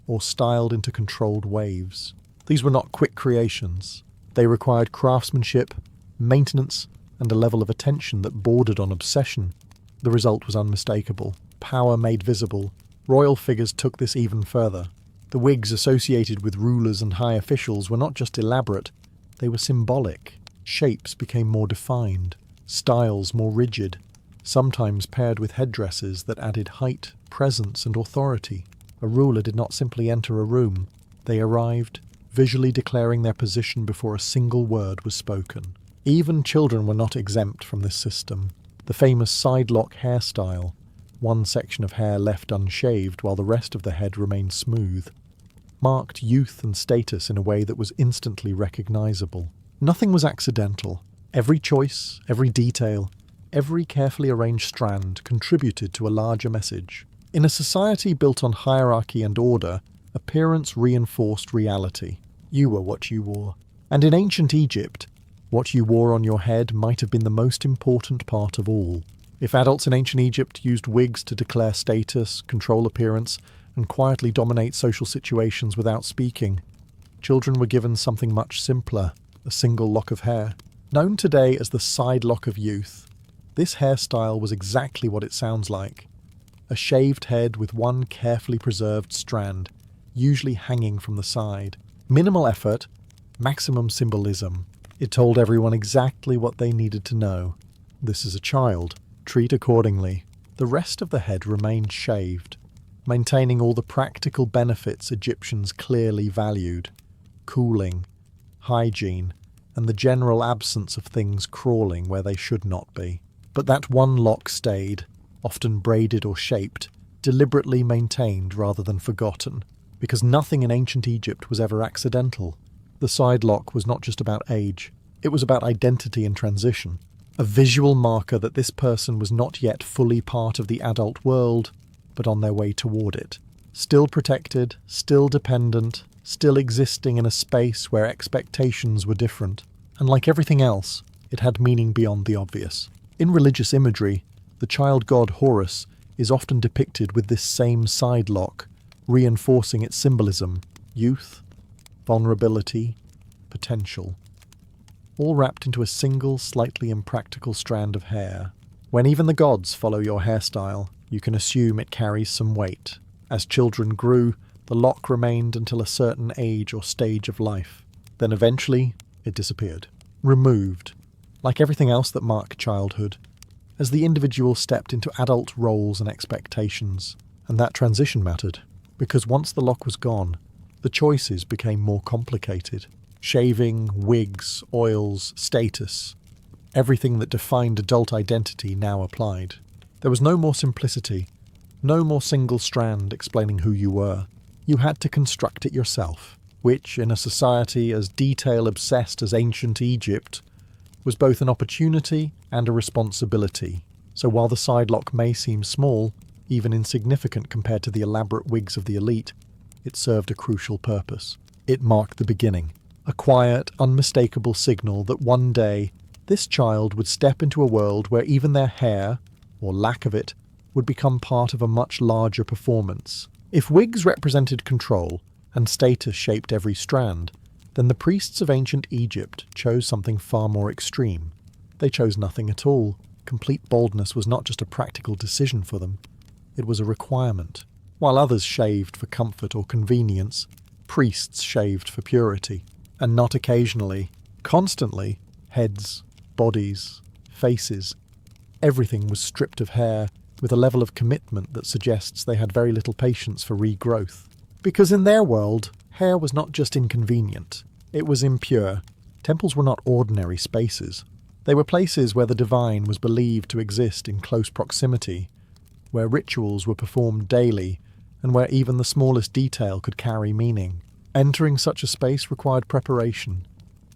or styled into controlled waves. These were not quick creations. They required craftsmanship, maintenance, and a level of attention that bordered on obsession. The result was unmistakable. Power made visible. Royal figures took this even further. The wigs associated with rulers and high officials were not just elaborate, they were symbolic. Shapes became more defined, styles more rigid, sometimes paired with headdresses that added height, presence, and authority. A ruler did not simply enter a room. They arrived, visually declaring their position before a single word was spoken. Even children were not exempt from this system. The famous side-lock hairstyle, one section of hair left unshaved while the rest of the head remained smooth, marked youth and status in a way that was instantly recognizable. Nothing was accidental. Every choice, every detail, every carefully arranged strand contributed to a larger message. In a society built on hierarchy and order, appearance reinforced reality. You were what you wore. And in ancient Egypt, what you wore on your head might have been the most important part of all. If adults in ancient Egypt used wigs to declare status, control appearance, and quietly dominate social situations without speaking. Children were given something much simpler, a single lock of hair. Known today as the side lock of youth, this hairstyle was exactly what it sounds like. A shaved head with one carefully preserved strand, usually hanging from the side. Minimal effort, maximum symbolism. It told everyone exactly what they needed to know. This is a child. Treat accordingly. The rest of the head remained shaved, maintaining all the practical benefits Egyptians clearly valued: cooling, hygiene, and the general absence of things crawling where they should not be. But that one lock stayed, often braided or shaped, deliberately maintained rather than forgotten, because nothing in ancient Egypt was ever accidental. The side lock was not just about age, it was about identity and transition, a visual marker that this person was not yet fully part of the adult world, but on their way toward it. Still protected, still dependent, still existing in a space where expectations were different. And like everything else, it had meaning beyond the obvious. In religious imagery, the child god Horus is often depicted with this same side lock, reinforcing its symbolism: youth, vulnerability, potential. All wrapped into a single, slightly impractical strand of hair. When even the gods follow your hairstyle, you can assume it carries some weight. As children grew, the lock remained until a certain age or stage of life. Then eventually, it disappeared. Removed, like everything else that marked childhood, as the individual stepped into adult roles and expectations. And that transition mattered, because once the lock was gone, the choices became more complicated. Shaving, wigs, oils, status. Everything that defined adult identity now applied. There was no more simplicity, no more single strand explaining who you were. You had to construct it yourself, which, in a society as detail-obsessed as ancient Egypt, was both an opportunity and a responsibility. So while the side lock may seem small, even insignificant compared to the elaborate wigs of the elite, it served a crucial purpose. It marked the beginning, a quiet, unmistakable signal that one day this child would step into a world where even their hair, or lack of it, would become part of a much larger performance. If wigs represented control and status shaped every strand, then the priests of ancient Egypt chose something far more extreme. They chose nothing at all. Complete baldness was not just a practical decision for them, it was a requirement. While others shaved for comfort or convenience, priests shaved for purity. And not occasionally, constantly, heads, bodies, faces, everything was stripped of hair with a level of commitment that suggests they had very little patience for regrowth. Because in their world, hair was not just inconvenient, it was impure. Temples were not ordinary spaces. They were places where the divine was believed to exist in close proximity, where rituals were performed daily, and where even the smallest detail could carry meaning. Entering such a space required preparation,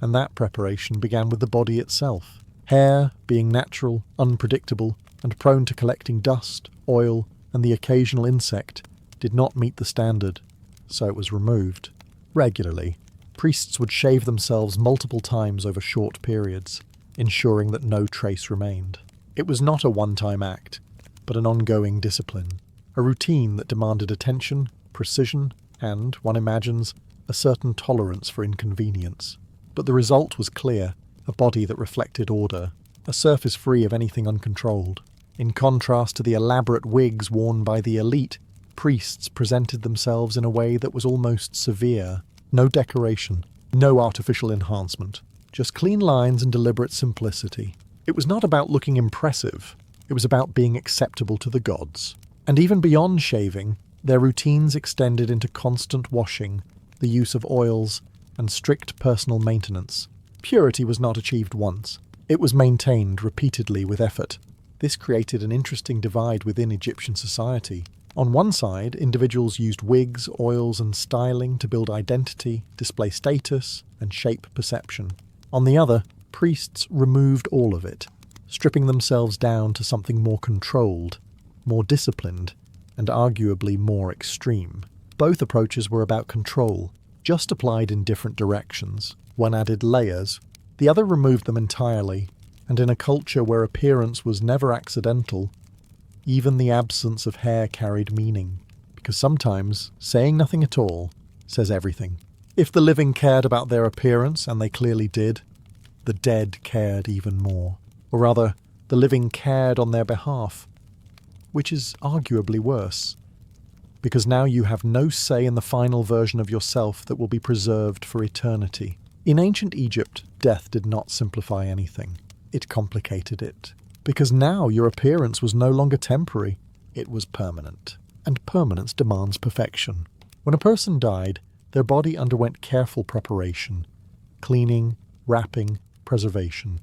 and that preparation began with the body itself. Hair, being natural, unpredictable, and prone to collecting dust, oil, and the occasional insect, did not meet the standard, so it was removed. Regularly, priests would shave themselves multiple times over short periods, ensuring that no trace remained. It was not a one-time act, but an ongoing discipline, a routine that demanded attention, precision, and, one imagines, a certain tolerance for inconvenience. But the result was clear, a body that reflected order, a surface free of anything uncontrolled. In contrast to the elaborate wigs worn by the elite, priests presented themselves in a way that was almost severe. No decoration, no artificial enhancement, just clean lines and deliberate simplicity. It was not about looking impressive, it was about being acceptable to the gods. And even beyond shaving, their routines extended into constant washing, the use of oils, and strict personal maintenance. Purity was not achieved once. It was maintained repeatedly with effort. This created an interesting divide within Egyptian society. On one side, individuals used wigs, oils, and styling to build identity, display status, and shape perception. On the other, priests removed all of it, stripping themselves down to something more controlled, more disciplined, and arguably more extreme. Both approaches were about control, just applied in different directions. One added layers, the other removed them entirely, and in a culture where appearance was never accidental, even the absence of hair carried meaning. because sometimes saying nothing at all says everything. If the living cared about their appearance, and they clearly did, the dead cared even more. Or rather, the living cared on their behalf, which is arguably worse, because now you have no say in the final version of yourself that will be preserved for eternity. In ancient Egypt, death did not simplify anything. It complicated it, because now your appearance was no longer temporary, it was permanent. And permanence demands perfection. When a person died, their body underwent careful preparation, cleaning, wrapping, preservation.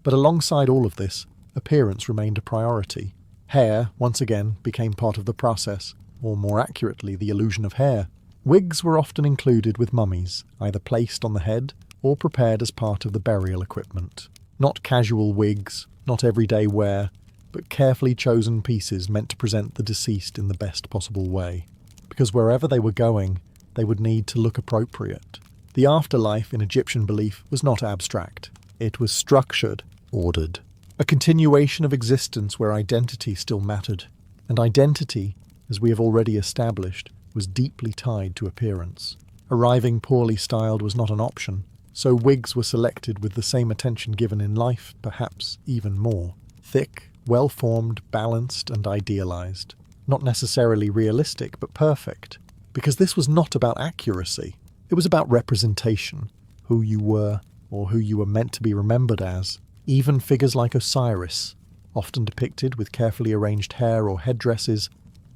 But alongside all of this, appearance remained a priority. Hair, once again, became part of the process, or more accurately, the illusion of hair. Wigs were often included with mummies, either placed on the head or prepared as part of the burial equipment. Not casual wigs, not everyday wear, but carefully chosen pieces meant to present the deceased in the best possible way. Because wherever they were going, they would need to look appropriate. The afterlife in Egyptian belief was not abstract. It was structured, ordered. A continuation of existence where identity still mattered. And identity, as we have already established, was deeply tied to appearance. Arriving poorly styled was not an option, so wigs were selected with the same attention given in life, perhaps even more. Thick, well-formed, balanced, and idealized. Not necessarily realistic, but perfect. Because this was not about accuracy. It was about representation. Who you were, or who you were meant to be remembered as. Even figures like Osiris, often depicted with carefully arranged hair or headdresses,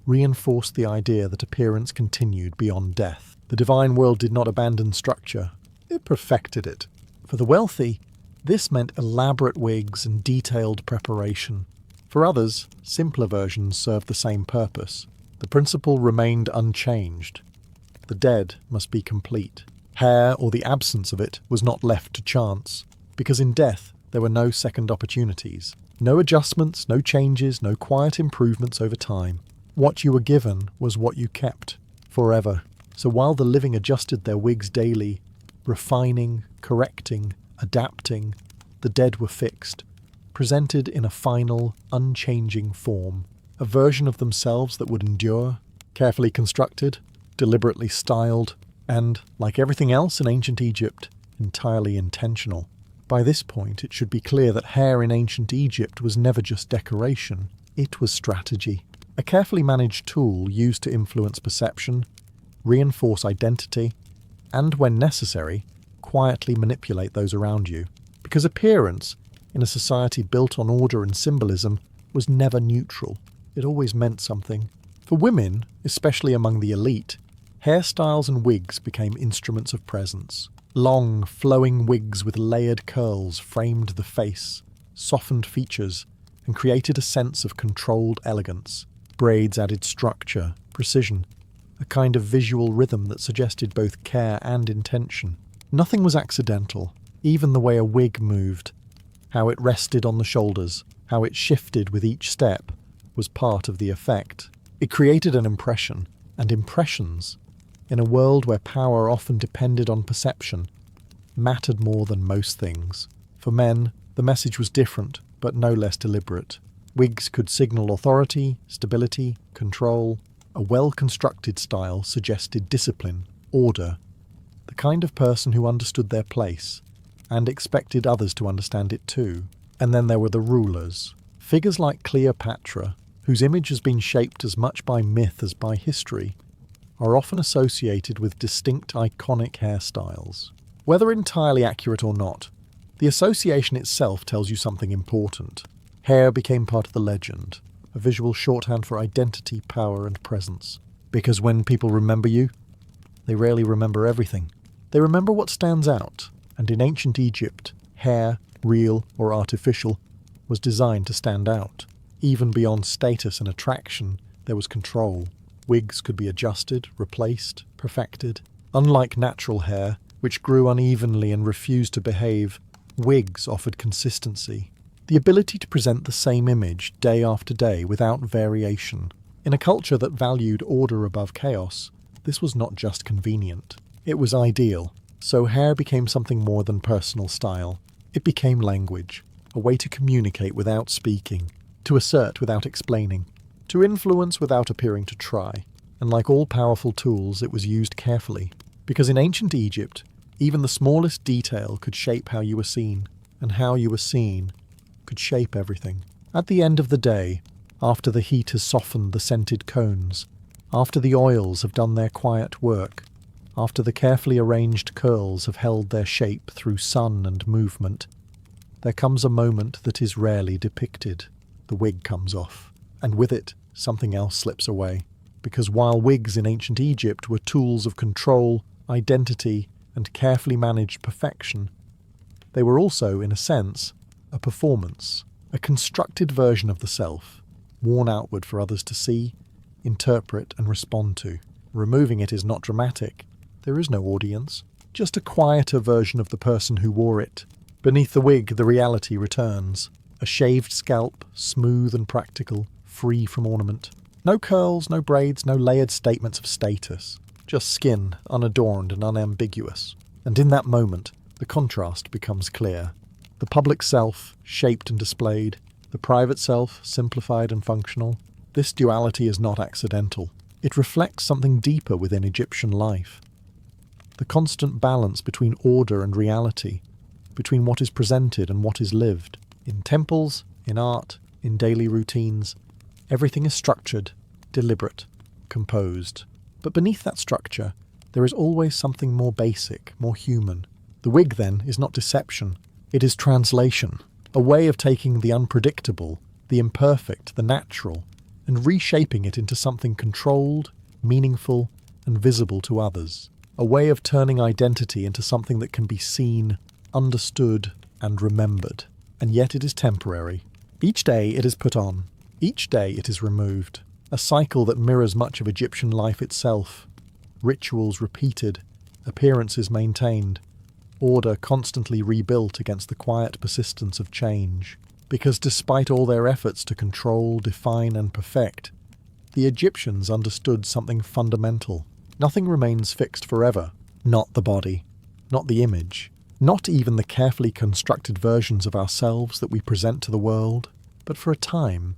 reinforced the idea that appearance continued beyond death. The divine world did not abandon structure. It perfected it. For the wealthy, this meant elaborate wigs and detailed preparation. For others, simpler versions served the same purpose. The principle remained unchanged. The dead must be complete. Hair, or the absence of it, was not left to chance, because in death there were no second opportunities. No adjustments, no changes, no quiet improvements over time. What you were given was what you kept, forever. So while the living adjusted their wigs daily, refining, correcting, adapting, the dead were fixed, presented in a final, unchanging form, a version of themselves that would endure, carefully constructed, deliberately styled, and, like everything else in ancient Egypt, entirely intentional. By this point, it should be clear that hair in ancient Egypt was never just decoration, it was strategy. A carefully managed tool used to influence perception, reinforce identity, and, when necessary, quietly manipulate those around you. Because appearance, in a society built on order and symbolism, was never neutral. It always meant something. For women, especially among the elite, hairstyles and wigs became instruments of presence. Long, flowing wigs with layered curls framed the face, softened features, and created a sense of controlled elegance. Braids added structure, precision, a kind of visual rhythm that suggested both care and intention. Nothing was accidental, even the way a wig moved. How it rested on the shoulders, how it shifted with each step, was part of the effect. It created an impression, and impressions, in a world where power often depended on perception, mattered more than most things. For men, the message was different, but no less deliberate. Wigs could signal authority, stability, control. A well-constructed style suggested discipline, order, the kind of person who understood their place, and expected others to understand it too. And then there were the rulers. Figures like Cleopatra, whose image has been shaped as much by myth as by history, are often associated with distinct iconic hairstyles. Whether entirely accurate or not, the association itself tells you something important. Hair became part of the legend, a visual shorthand for identity, power, and presence. Because when people remember you, they rarely remember everything. They remember what stands out, and in ancient Egypt, hair, real or artificial, was designed to stand out. Even beyond status and attraction, there was control. Wigs could be adjusted, replaced, perfected. Unlike natural hair, which grew unevenly and refused to behave, wigs offered consistency. The ability to present the same image day after day without variation. In a culture that valued order above chaos, this was not just convenient. It was ideal. So hair became something more than personal style. It became language, a way to communicate without speaking, to assert without explaining, to influence without appearing to try. and like all powerful tools, it was used carefully. Because in ancient Egypt, even the smallest detail could shape how you were seen, and how you were seen could shape everything. At the end of the day, after the heat has softened the scented cones, after the oils have done their quiet work, after the carefully arranged curls have held their shape through sun and movement, there comes a moment that is rarely depicted. The wig comes off, and with it, something else slips away. Because while wigs in ancient Egypt were tools of control, identity, and carefully managed perfection, they were also, in a sense, a performance, a constructed version of the self, worn outward for others to see, interpret, and respond to. Removing it is not dramatic. There is no audience, just a quieter version of the person who wore it. Beneath the wig, the reality returns. A shaved scalp, smooth and practical, free from ornament. No curls, no braids, no layered statements of status. Just skin, unadorned and unambiguous. And in that moment, the contrast becomes clear. The public self, shaped and displayed. The private self, simplified and functional. This duality is not accidental. It reflects something deeper within Egyptian life. The constant balance between order and reality, between what is presented and what is lived. In temples, in art, in daily routines, everything is structured, deliberate, composed. But beneath that structure, there is always something more basic, more human. The wig, then, is not deception. It is translation, a way of taking the unpredictable, the imperfect, the natural, and reshaping it into something controlled, meaningful, and visible to others. A way of turning identity into something that can be seen, understood, and remembered. And yet it is temporary. Each day it is put on. Each day it is removed. A cycle that mirrors much of Egyptian life itself. Rituals repeated, appearances maintained, order constantly rebuilt against the quiet persistence of change. Because despite all their efforts to control, define, and perfect, the Egyptians understood something fundamental. Nothing remains fixed forever. Not the body, not the image, not even the carefully constructed versions of ourselves that we present to the world, but for a time,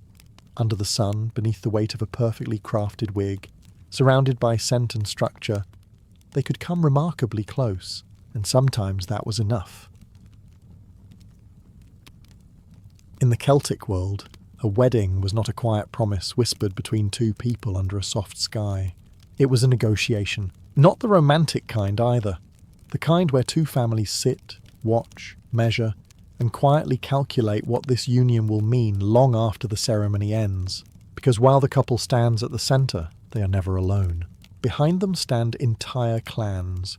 under the sun, beneath the weight of a perfectly crafted wig, surrounded by scent and structure, they could come remarkably close, and sometimes that was enough. In the Celtic world, a wedding was not a quiet promise whispered between two people under a soft sky. It was a negotiation, not the romantic kind either. The kind where two families sit, watch, measure, and quietly calculate what this union will mean long after the ceremony ends. Because while the couple stands at the centre, they are never alone. Behind them stand entire clans,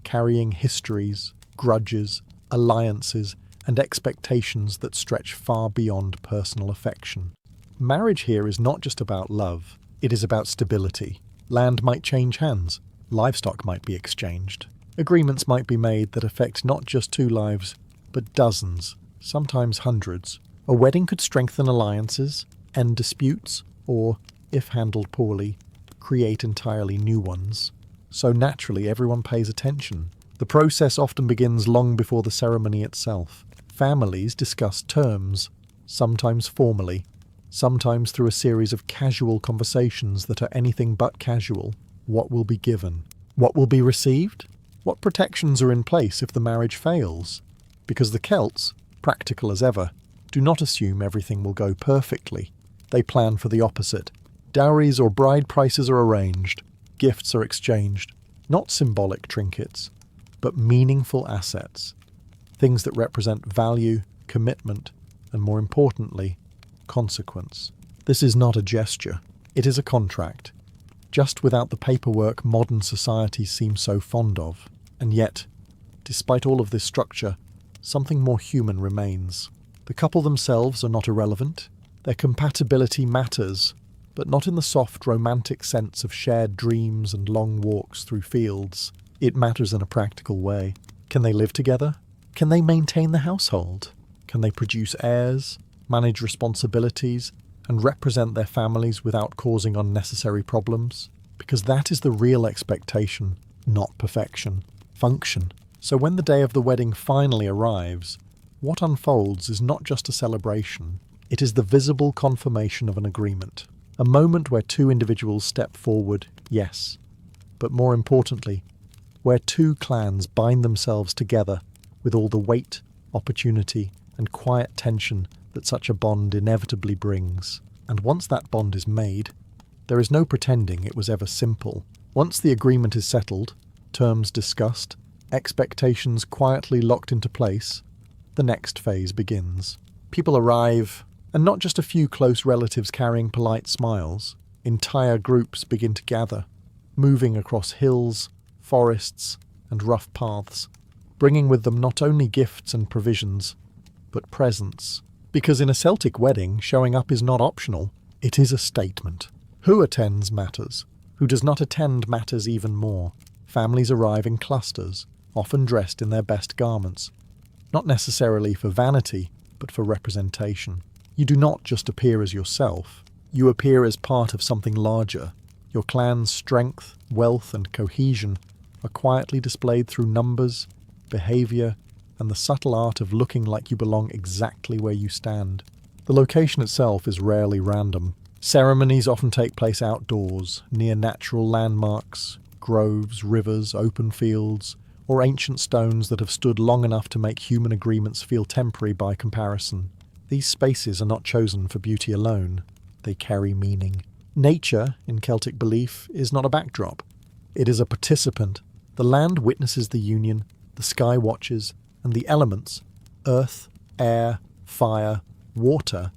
carrying histories, grudges, alliances, and expectations that stretch far beyond personal affection. Marriage here is not just about love, it is about stability. Land might change hands, livestock might be exchanged. Agreements might be made that affect not just two lives, but dozens, sometimes hundreds. A wedding could strengthen alliances, end disputes, or, if handled poorly, create entirely new ones. So naturally everyone pays attention. The process often begins long before the ceremony itself. Families discuss terms, sometimes formally, sometimes through a series of casual conversations that are anything but casual. What will be given? What will be received? What protections are in place if the marriage fails? Because the Celts, practical as ever, do not assume everything will go perfectly. They plan for the opposite. Dowries or bride prices are arranged. Gifts are exchanged. Not symbolic trinkets, but meaningful assets. Things that represent value, commitment, and more importantly, consequence. This is not a gesture. It is a contract. Just without the paperwork modern society seems so fond of. And yet, despite all of this structure, something more human remains. The couple themselves are not irrelevant. Their compatibility matters, but not in the soft romantic sense of shared dreams and long walks through fields. It matters in a practical way. Can they live together? Can they maintain the household? Can they produce heirs, manage responsibilities, and represent their families without causing unnecessary problems? Because that is the real expectation, not perfection. Function. So when the day of the wedding finally arrives, what unfolds is not just a celebration, it is the visible confirmation of an agreement. A moment where two individuals step forward, yes, but more importantly, where two clans bind themselves together with all the weight, opportunity, and quiet tension that such a bond inevitably brings. And once that bond is made, there is no pretending it was ever simple. Once the agreement is settled, terms discussed, expectations quietly locked into place, the next phase begins. People arrive, and not just a few close relatives carrying polite smiles. Entire groups begin to gather, moving across hills, forests, and rough paths, bringing with them not only gifts and provisions, but presents. Because in a Celtic wedding, showing up is not optional, it is a statement. Who attends matters. Who does not attend matters even more. Families arrive in clusters, often dressed in their best garments, not necessarily for vanity, but for representation. You do not just appear as yourself, you appear as part of something larger. Your clan's strength, wealth, and cohesion are quietly displayed through numbers, behaviour, and the subtle art of looking like you belong exactly where you stand. The location itself is rarely random. Ceremonies often take place outdoors, near natural landmarks, groves, rivers, open fields, or ancient stones that have stood long enough to make human agreements feel temporary by comparison. These spaces are not chosen for beauty alone, they carry meaning. Nature, in Celtic belief, is not a backdrop. It is a participant. The land witnesses the union, the sky watches, and the elements, earth, air, fire, water,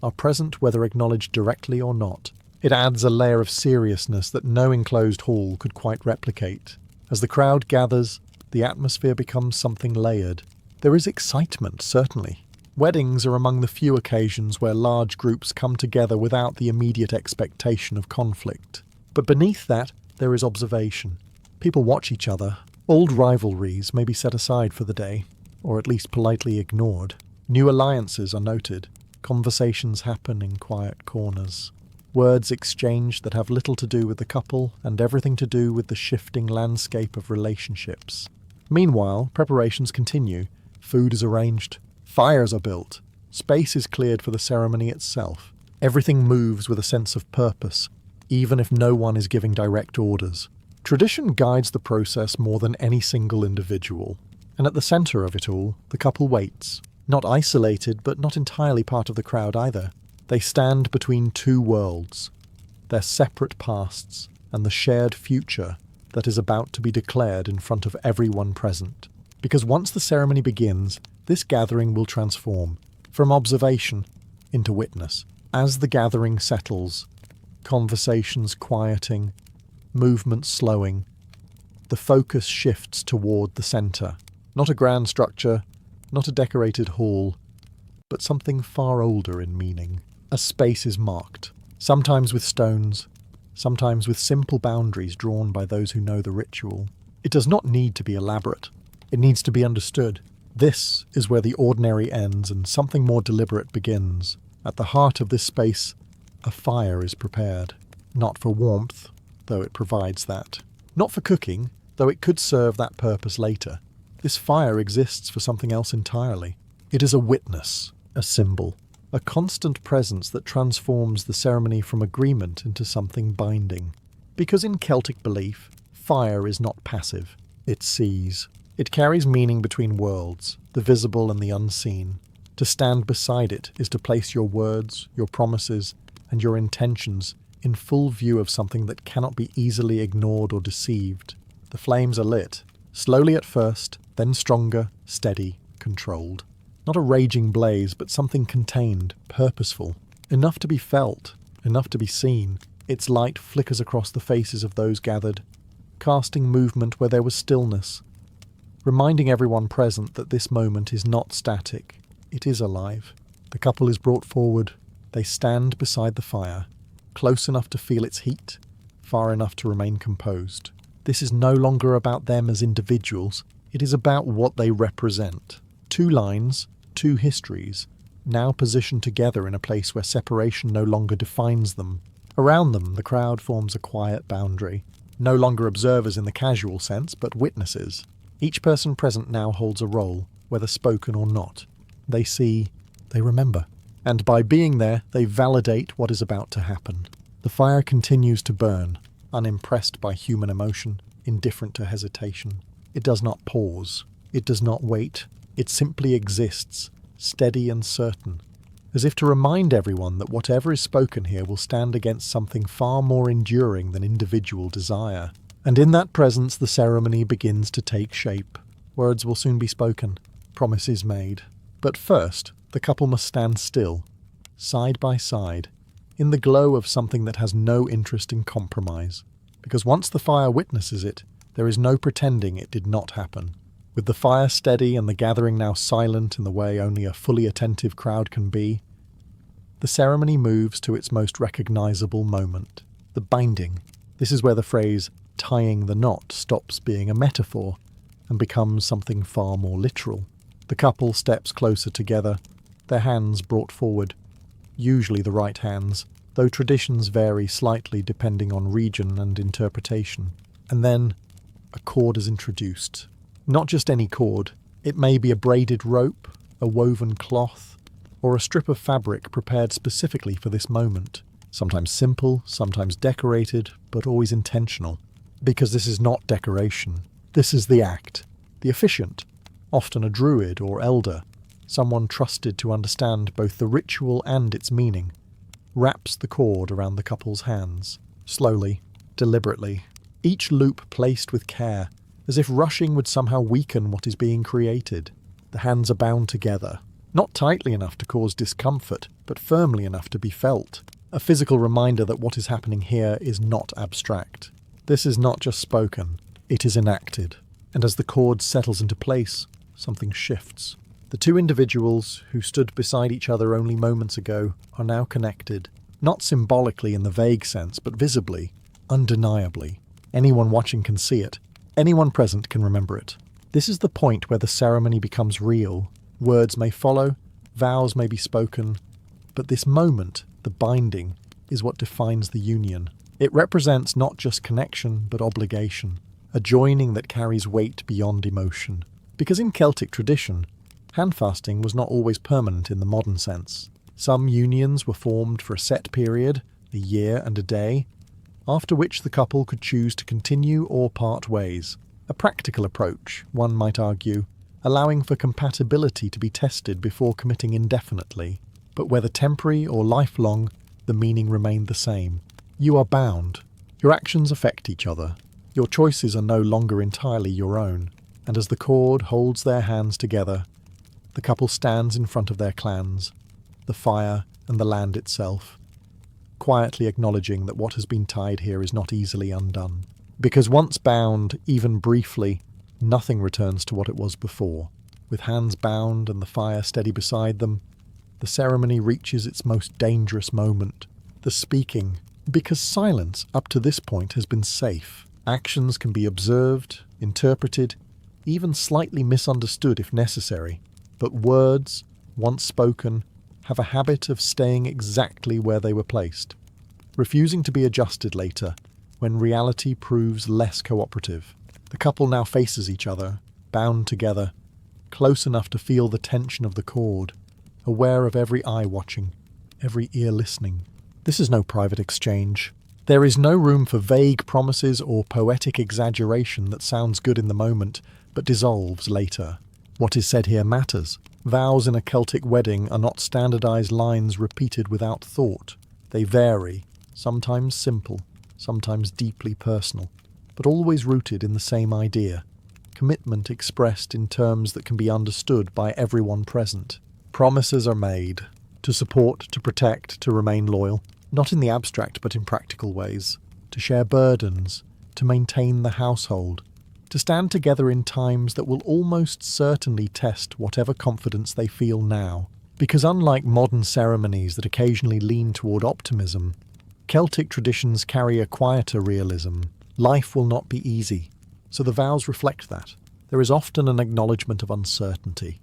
are present whether acknowledged directly or not. It adds a layer of seriousness that no enclosed hall could quite replicate. As the crowd gathers, the atmosphere becomes something layered. There is excitement, certainly. Weddings are among the few occasions where large groups come together without the immediate expectation of conflict. But beneath that, there is observation. People watch each other. Old rivalries may be set aside for the day, or at least politely ignored. New alliances are noted. Conversations happen in quiet corners. Words exchanged that have little to do with the couple and everything to do with the shifting landscape of relationships. Meanwhile, preparations continue. Food is arranged. Fires are built. Space is cleared for the ceremony itself. Everything moves with a sense of purpose, even if no one is giving direct orders. Tradition guides the process more than any single individual. And at the centre of it all, the couple waits. Not isolated, but not entirely part of the crowd either. They stand between two worlds, their separate pasts, and the shared future that is about to be declared in front of everyone present. Because once the ceremony begins, this gathering will transform, from observation into witness. As the gathering settles, conversations quieting, movements slowing, the focus shifts toward the centre. Not a grand structure, not a decorated hall, but something far older in meaning. A space is marked, sometimes with stones, sometimes with simple boundaries drawn by those who know the ritual. It does not need to be elaborate. It needs to be understood. This is where the ordinary ends and something more deliberate begins. At the heart of this space, a fire is prepared. Not for warmth, though it provides that. Not for cooking, though it could serve that purpose later. This fire exists for something else entirely. It is a witness, a symbol, a constant presence that transforms the ceremony from agreement into something binding. Because in Celtic belief, fire is not passive. It sees. It carries meaning between worlds, the visible and the unseen. To stand beside it is to place your words, your promises, and your intentions in full view of something that cannot be easily ignored or deceived. The flames are lit, slowly at first, then stronger, steady, controlled. Not a raging blaze, but something contained, purposeful, enough to be felt, enough to be seen. Its light flickers across the faces of those gathered, casting movement where there was stillness, reminding everyone present that this moment is not static, it is alive. The couple is brought forward. They stand beside the fire, close enough to feel its heat, far enough to remain composed. This is no longer about them as individuals, it is about what they represent. Two lines, two histories, now positioned together in a place where separation no longer defines them. Around them, the crowd forms a quiet boundary, no longer observers in the casual sense, but witnesses. Each person present now holds a role, whether spoken or not. They see, they remember. And by being there, they validate what is about to happen. The fire continues to burn, unimpressed by human emotion, indifferent to hesitation. It does not pause. It does not wait. It simply exists, steady and certain, as if to remind everyone that whatever is spoken here will stand against something far more enduring than individual desire. And in that presence the ceremony begins to take shape. Words will soon be spoken, promises made. But first, the couple must stand still, side by side, in the glow of something that has no interest in compromise. Because once the fire witnesses it, there is no pretending it did not happen. With the fire steady and the gathering now silent in the way only a fully attentive crowd can be, the ceremony moves to its most recognizable moment, the binding. This is where the phrase tying the knot stops being a metaphor and becomes something far more literal. The couple steps closer together, their hands brought forward, usually the right hands, though traditions vary slightly depending on region and interpretation. And then a cord is introduced. Not just any cord. It may be a braided rope, a woven cloth, or a strip of fabric prepared specifically for this moment. Sometimes simple, sometimes decorated, but always intentional. Because this is not decoration. This is the act. The officiant, often a druid or elder, someone trusted to understand both the ritual and its meaning, wraps the cord around the couple's hands, slowly, deliberately, each loop placed with care, as if rushing would somehow weaken what is being created. The hands are bound together, not tightly enough to cause discomfort, but firmly enough to be felt. A physical reminder that what is happening here is not abstract. This is not just spoken, it is enacted. And as the cord settles into place, something shifts. The two individuals who stood beside each other only moments ago are now connected, not symbolically in the vague sense, but visibly, undeniably. Anyone watching can see it. Anyone present can remember it. This is the point where the ceremony becomes real. Words may follow, vows may be spoken, but this moment, the binding, is what defines the union. It represents not just connection, but obligation, a joining that carries weight beyond emotion. Because in Celtic tradition, handfasting was not always permanent in the modern sense. Some unions were formed for a set period, a year and a day, after which the couple could choose to continue or part ways. A practical approach, one might argue, allowing for compatibility to be tested before committing indefinitely. But whether temporary or lifelong, the meaning remained the same. You are bound. Your actions affect each other. Your choices are no longer entirely your own. And as the cord holds their hands together, the couple stands in front of their clans, the fire and the land itself, quietly acknowledging that what has been tied here is not easily undone. Because once bound, even briefly, nothing returns to what it was before. With hands bound and the fire steady beside them, the ceremony reaches its most dangerous moment, the speaking. Because silence up to this point has been safe. Actions can be observed, interpreted, even slightly misunderstood if necessary. But words, once spoken, have a habit of staying exactly where they were placed, refusing to be adjusted later, when reality proves less cooperative. The couple now faces each other, bound together, close enough to feel the tension of the cord, aware of every eye watching, every ear listening. This is no private exchange. There is no room for vague promises or poetic exaggeration that sounds good in the moment, but dissolves later. What is said here matters. Vows in a Celtic wedding are not standardized lines repeated without thought. They vary, sometimes simple, sometimes deeply personal, but always rooted in the same idea. Commitment expressed in terms that can be understood by everyone present. Promises are made to support, to protect, to remain loyal, not in the abstract but in practical ways, to share burdens, to maintain the household, to stand together in times that will almost certainly test whatever confidence they feel now. Because unlike modern ceremonies that occasionally lean toward optimism, Celtic traditions carry a quieter realism. Life will not be easy, so the vows reflect that. There is often an acknowledgement of uncertainty,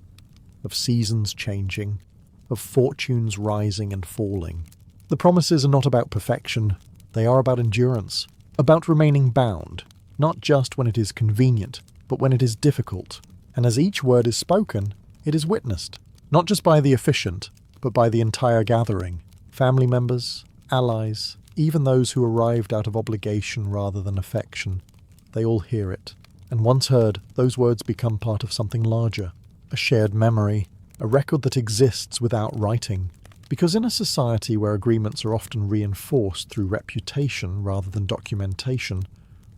of seasons changing, of fortunes rising and falling. The promises are not about perfection, they are about endurance, about remaining bound, not just when it is convenient, but when it is difficult. And as each word is spoken, it is witnessed, not just by the officiant, but by the entire gathering. Family members, allies, even those who arrived out of obligation rather than affection. They all hear it. And once heard, those words become part of something larger, a shared memory, a record that exists without writing. Because in a society where agreements are often reinforced through reputation rather than documentation,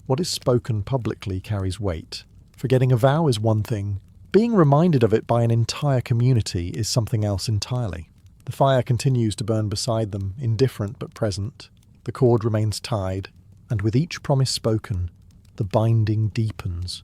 what is spoken publicly carries weight. Forgetting a vow is one thing. Being reminded of it by an entire community is something else entirely. The fire continues to burn beside them, indifferent but present. The cord remains tied, and with each promise spoken, the binding deepens.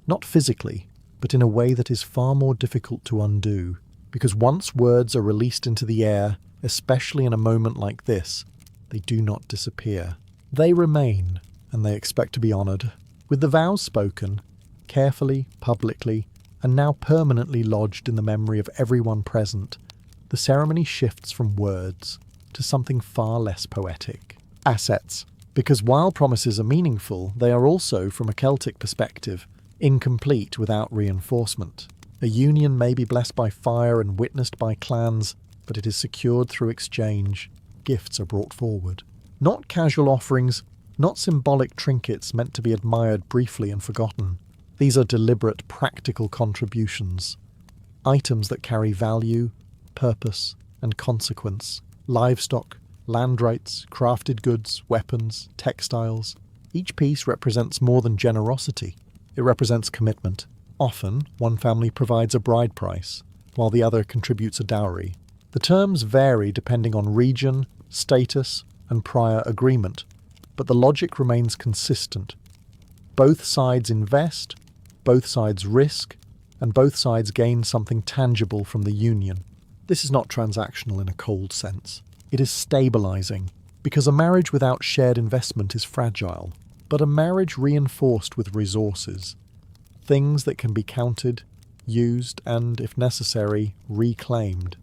Not physically, but in a way that is far more difficult to undo. Because once words are released into the air, especially in a moment like this, they do not disappear. They remain, and they expect to be honoured. With the vows spoken, carefully, publicly, and now permanently lodged in the memory of everyone present, the ceremony shifts from words to something far less poetic. Assets. Because while promises are meaningful, they are also, from a Celtic perspective, incomplete without reinforcement. A union may be blessed by fire and witnessed by clans, but it is secured through exchange. Gifts are brought forward. Not casual offerings, not symbolic trinkets meant to be admired briefly and forgotten. These are deliberate, practical contributions. Items that carry value, purpose, and consequence. Livestock, land rights, crafted goods, weapons, textiles. Each piece represents more than generosity. It represents commitment. Often, one family provides a bride price, while the other contributes a dowry. The terms vary depending on region, status, and prior agreement, but the logic remains consistent. Both sides invest, both sides risk, and both sides gain something tangible from the union. This is not transactional in a cold sense. It is stabilizing, because a marriage without shared investment is fragile, but a marriage reinforced with resources, things that can be counted, used, and, if necessary, reclaimed,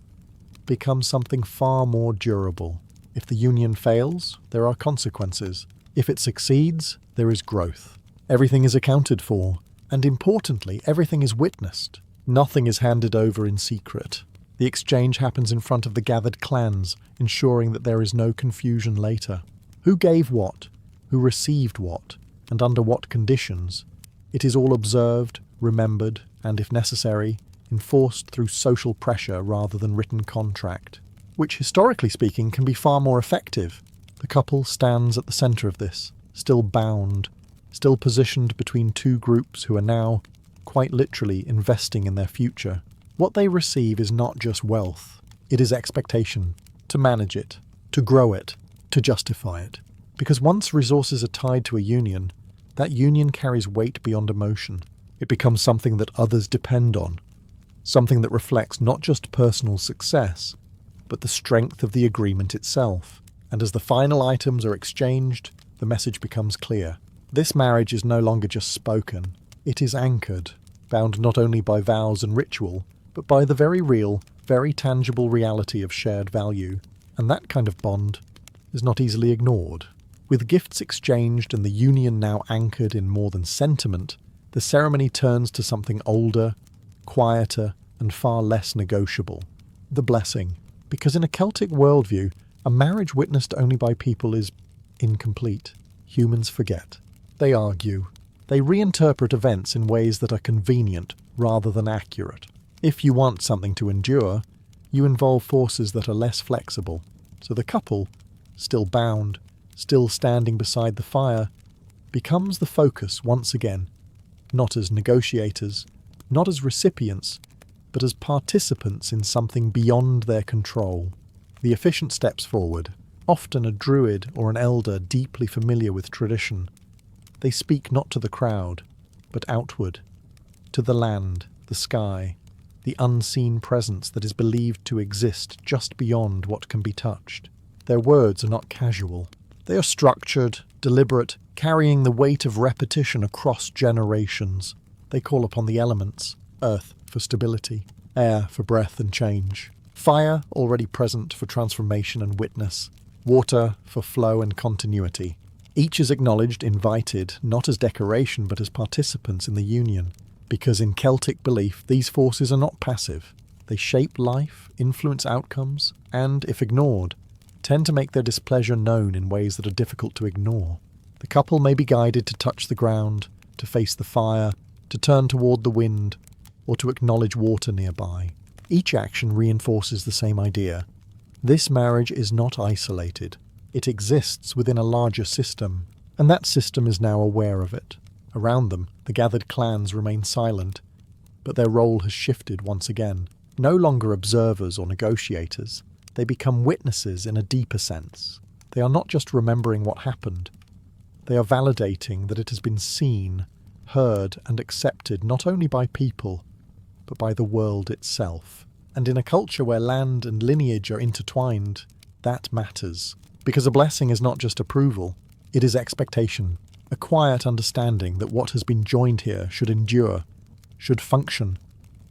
becomes something far more durable. If the union fails, there are consequences. If it succeeds, there is growth. Everything is accounted for, and importantly, everything is witnessed. Nothing is handed over in secret. The exchange happens in front of the gathered clans, ensuring that there is no confusion later. Who gave what? Who received what? And under what conditions? It is all observed, remembered, and, if necessary, enforced through social pressure rather than written contract, which, historically speaking, can be far more effective. The couple stands at the centre of this, still bound, still positioned between two groups who are now, quite literally, investing in their future. What they receive is not just wealth, it is expectation, to manage it, to grow it, to justify it. Because once resources are tied to a union, that union carries weight beyond emotion. It becomes something that others depend on, something that reflects not just personal success, but the strength of the agreement itself. And as the final items are exchanged, the message becomes clear. This marriage is no longer just spoken, it is anchored, bound not only by vows and ritual, but by the very real, very tangible reality of shared value. And that kind of bond is not easily ignored. With gifts exchanged and the union now anchored in more than sentiment, the ceremony turns to something older, quieter, and far less negotiable. The blessing. Because in a Celtic worldview, a marriage witnessed only by people is incomplete. Humans forget. They argue. They reinterpret events in ways that are convenient rather than accurate. If you want something to endure, you involve forces that are less flexible. So the couple, still bound, still standing beside the fire, becomes the focus once again, not as negotiators, not as recipients, but as participants in something beyond their control. The efficient steps forward, often a druid or an elder deeply familiar with tradition. They speak not to the crowd, but outward, to the land, the sky, the unseen presence that is believed to exist just beyond what can be touched. Their words are not casual. They are structured, deliberate, carrying the weight of repetition across generations. They call upon the elements, earth for stability, air for breath and change, fire already present for transformation and witness, water for flow and continuity. Each is acknowledged, invited, not as decoration but as participants in the union, because in Celtic belief these forces are not passive. They shape life, influence outcomes, and, if ignored, tend to make their displeasure known in ways that are difficult to ignore. The couple may be guided to touch the ground, to face the fire, to turn toward the wind, or to acknowledge water nearby. Each action reinforces the same idea. This marriage is not isolated. It exists within a larger system, and that system is now aware of it. Around them, the gathered clans remain silent, but their role has shifted once again. No longer observers or negotiators, they become witnesses in a deeper sense. They are not just remembering what happened. They are validating that it has been seen, heard, and accepted not only by people, but by the world itself. And in a culture where land and lineage are intertwined, that matters. Because a blessing is not just approval, it is expectation. A quiet understanding that what has been joined here should endure, should function,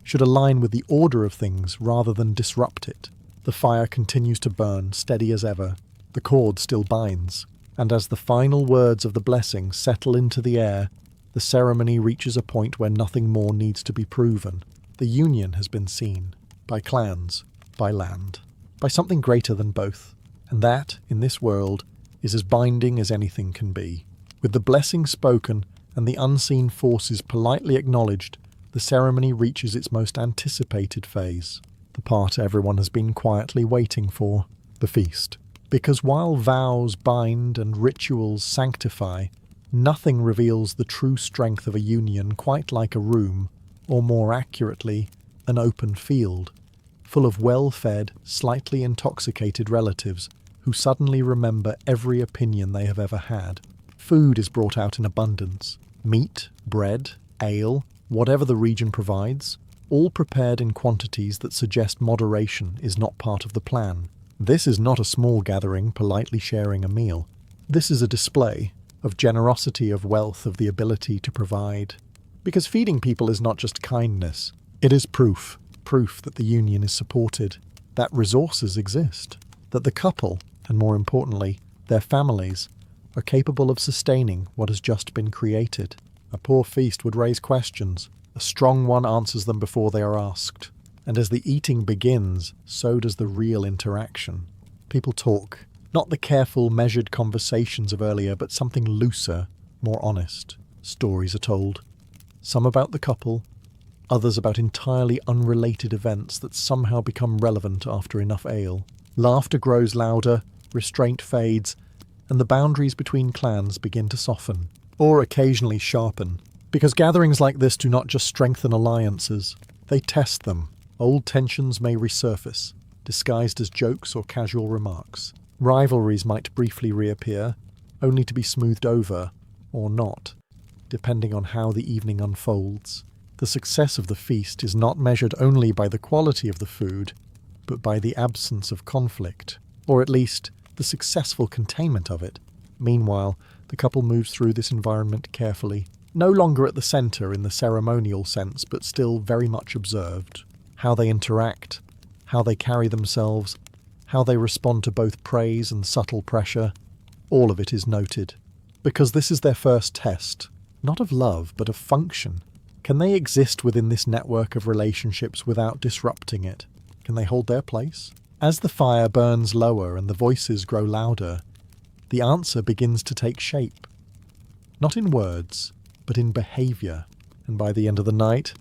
should align with the order of things rather than disrupt it. The fire continues to burn, steady as ever. The cord still binds. And as the final words of the blessing settle into the air, the ceremony reaches a point where nothing more needs to be proven. The union has been seen, by clans, by land, by something greater than both. And that, in this world, is as binding as anything can be. With the blessing spoken and the unseen forces politely acknowledged, the ceremony reaches its most anticipated phase, the part everyone has been quietly waiting for, the feast. Because while vows bind and rituals sanctify, nothing reveals the true strength of a union quite like a room, or more accurately, an open field, full of well-fed, slightly intoxicated relatives who suddenly remember every opinion they have ever had. Food is brought out in abundance. Meat, bread, ale, whatever the region provides, all prepared in quantities that suggest moderation is not part of the plan. This is not a small gathering politely sharing a meal. This is a display of generosity, of wealth, of the ability to provide. Because feeding people is not just kindness, it is proof that the union is supported, that resources exist, that the couple, and more importantly, their families, are capable of sustaining what has just been created. A poor feast would raise questions. A strong one answers them before they are asked. And as the eating begins, so does the real interaction. People talk, not the careful, measured conversations of earlier, but something looser, more honest. Stories are told. Some about the couple, others about entirely unrelated events that somehow become relevant after enough ale. Laughter grows louder, restraint fades, and the boundaries between clans begin to soften, or occasionally sharpen. Because gatherings like this do not just strengthen alliances, they test them. Old tensions may resurface, disguised as jokes or casual remarks. Rivalries might briefly reappear, only to be smoothed over, or not, depending on how the evening unfolds. The success of the feast is not measured only by the quality of the food, but by the absence of conflict, or at least the successful containment of it. Meanwhile, the couple moves through this environment carefully, no longer at the centre in the ceremonial sense, but still very much observed. How they interact, how they carry themselves, how they respond to both praise and subtle pressure, all of it is noted. Because this is their first test, not of love, but of function. Can they exist within this network of relationships without disrupting it? Can they hold their place? As the fire burns lower and the voices grow louder, the answer begins to take shape. Not in words, but in behaviour. And by the end of the night,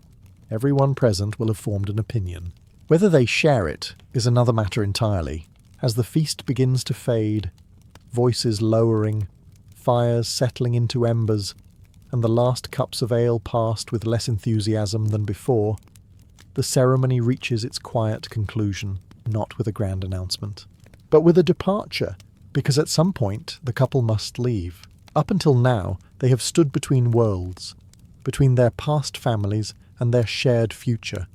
everyone present will have formed an opinion. Whether they share it is another matter entirely. As the feast begins to fade, voices lowering, fires settling into embers, and the last cups of ale passed with less enthusiasm than before, the ceremony reaches its quiet conclusion, not with a grand announcement, but with a departure, because at some point the couple must leave. Up until now, they have stood between worlds, between their past families and their shared future,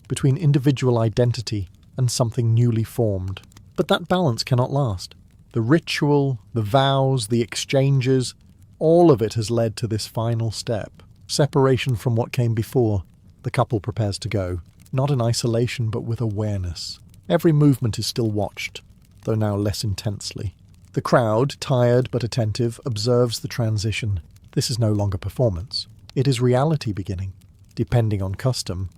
between individual identity and something newly formed. But that balance cannot last. The ritual, the vows, the exchanges, all of it has led to this final step, separation from what came before. The couple prepares to go, not in isolation but with awareness. Every movement is still watched, though now less intensely. The crowd, tired but attentive, observes the transition. This is no longer performance. It is reality beginning. Depending on custom,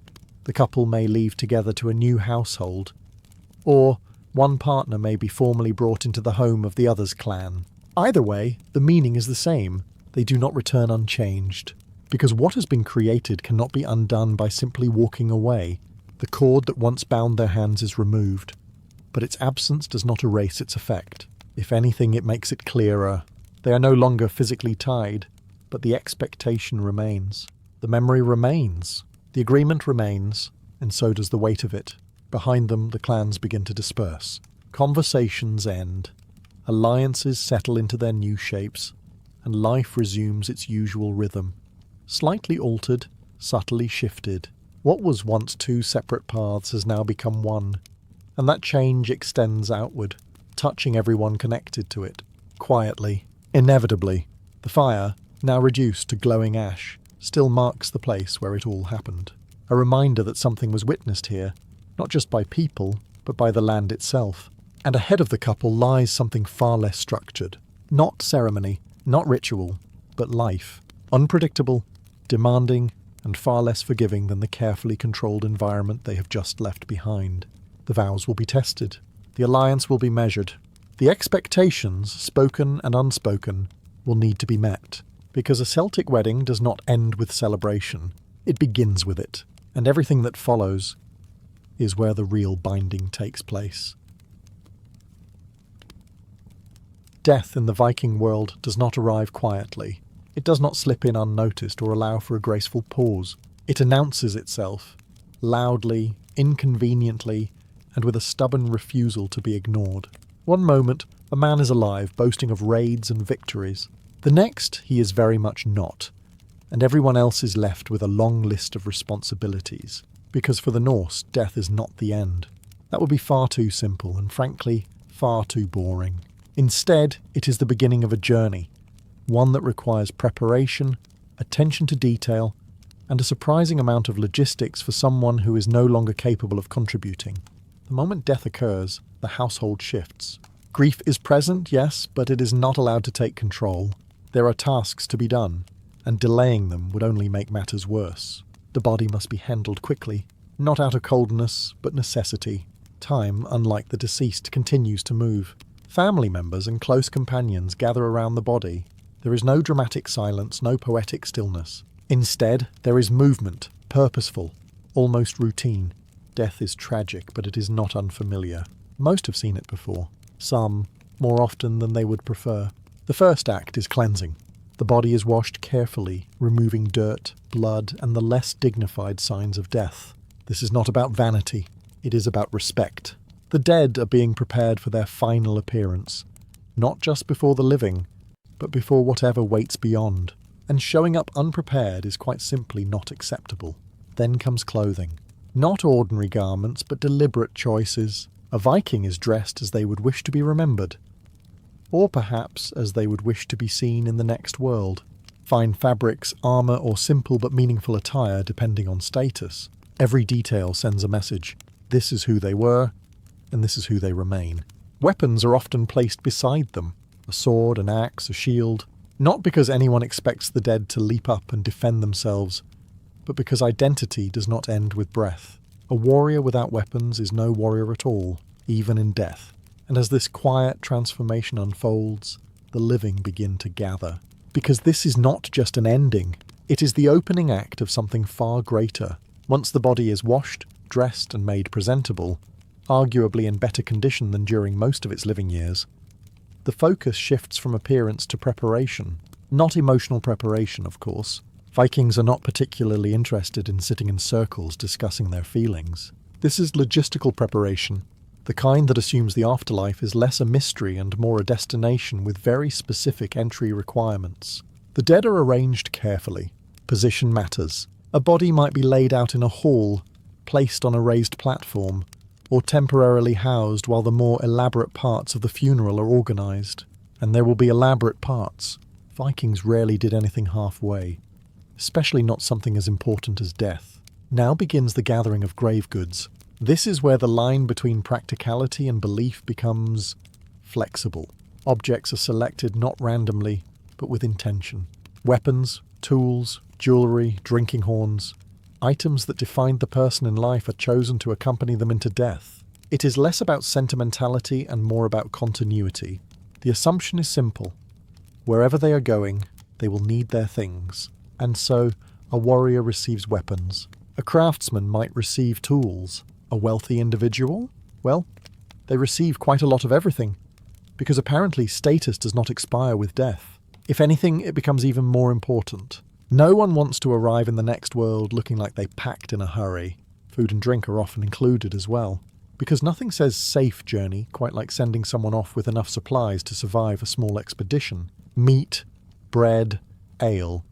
the couple may leave together to a new household, or One partner may be formally brought into the home of the other's clan. Either way, the meaning is the same. They do not return unchanged. Because what has been created cannot be undone by simply walking away. The cord that once bound their hands is removed, but its absence does not erase its effect. If anything, it makes it clearer. They are no longer physically tied, but the expectation remains. The memory remains. The agreement remains, and so does the weight of it. Behind them, the clans begin to disperse. Conversations end. Alliances settle into their new shapes, and life resumes its usual rhythm. Slightly altered, subtly shifted. What was once two separate paths has now become one, and that change extends outward, touching everyone connected to it. Quietly, inevitably, the fire, now reduced to glowing ash, still marks the place where it all happened. A reminder that something was witnessed here, not just by people, but by the land itself. And ahead of the couple lies something far less structured. Not ceremony, not ritual, but life. Unpredictable, demanding, and far less forgiving than the carefully controlled environment they have just left behind. The vows will be tested. The alliance will be measured. The expectations, spoken and unspoken, will need to be met. Because a Celtic wedding does not end with celebration. It begins with it. And everything that follows is where the real binding takes place. Death in the Viking world does not arrive quietly. It does not slip in unnoticed or allow for a graceful pause. It announces itself, loudly, inconveniently, and with a stubborn refusal to be ignored. One moment, a man is alive, boasting of raids and victories. The next, he is very much not, and everyone else is left with a long list of responsibilities. Because for the Norse, death is not the end. That would be far too simple and, frankly, far too boring. Instead, it is the beginning of a journey, one that requires preparation, attention to detail, and a surprising amount of logistics for someone who is no longer capable of contributing. The moment death occurs, the household shifts. Grief is present, yes, but it is not allowed to take control. There are tasks to be done, and delaying them would only make matters worse. The body must be handled quickly, not out of coldness, but necessity. Time, unlike the deceased, continues to move. Family members and close companions gather around the body. There is no dramatic silence, no poetic stillness. Instead, there is movement, purposeful, almost routine. Death is tragic, but it is not unfamiliar. Most have seen it before. Some, more often than they would prefer. The first act is cleansing. The body is washed carefully, removing dirt, blood, and the less dignified signs of death. This is not about vanity. It is about respect. The dead are being prepared for their final appearance, not just before the living, but before whatever waits beyond. And showing up unprepared is quite simply not acceptable. Then comes clothing. Not ordinary garments, but deliberate choices. A Viking is dressed as they would wish to be remembered, or perhaps as they would wish to be seen in the next world. Fine fabrics, armour, or simple but meaningful attire depending on status. Every detail sends a message. This is who they were, and this is who they remain. Weapons are often placed beside them. A sword, an axe, a shield. Not because anyone expects the dead to leap up and defend themselves, but because identity does not end with breath. A warrior without weapons is no warrior at all, even in death. And as this quiet transformation unfolds, the living begin to gather. Because this is not just an ending, it is the opening act of something far greater. Once the body is washed, dressed, and made presentable, arguably in better condition than during most of its living years, the focus shifts from appearance to preparation. Not emotional preparation, of course. Vikings are not particularly interested in sitting in circles discussing their feelings. This is logistical preparation, the kind that assumes the afterlife is less a mystery and more a destination with very specific entry requirements. The dead are arranged carefully. Position matters. A body might be laid out in a hall, placed on a raised platform, or temporarily housed while the more elaborate parts of the funeral are organised. And there will be elaborate parts. Vikings rarely did anything halfway, especially not something as important as death. Now begins the gathering of grave goods. This is where the line between practicality and belief becomes flexible. Objects are selected not randomly, but with intention. Weapons, tools, jewellery, drinking horns. Items that defined the person in life are chosen to accompany them into death. It is less about sentimentality and more about continuity. The assumption is simple. Wherever they are going, they will need their things. And so, a warrior receives weapons. A craftsman might receive tools. A wealthy individual? Well, they receive quite a lot of everything. Because apparently status does not expire with death. If anything, it becomes even more important. No one wants to arrive in the next world looking like they packed in a hurry. Food and drink are often included as well. Because nothing says safe journey quite like sending someone off with enough supplies to survive a small expedition. Meat, bread, ale.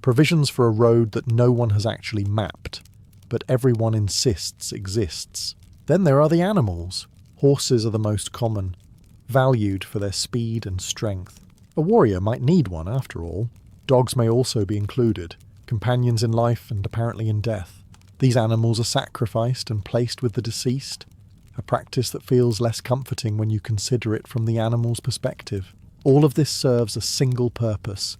Provisions for a road that no one has actually mapped, but everyone insists exists. Then there are the animals. Horses are the most common, valued for their speed and strength. A warrior might need one after all. Dogs may also be included, companions in life and apparently in death. These animals are sacrificed and placed with the deceased, a practice that feels less comforting when you consider it from the animal's perspective. All of this serves a single purpose,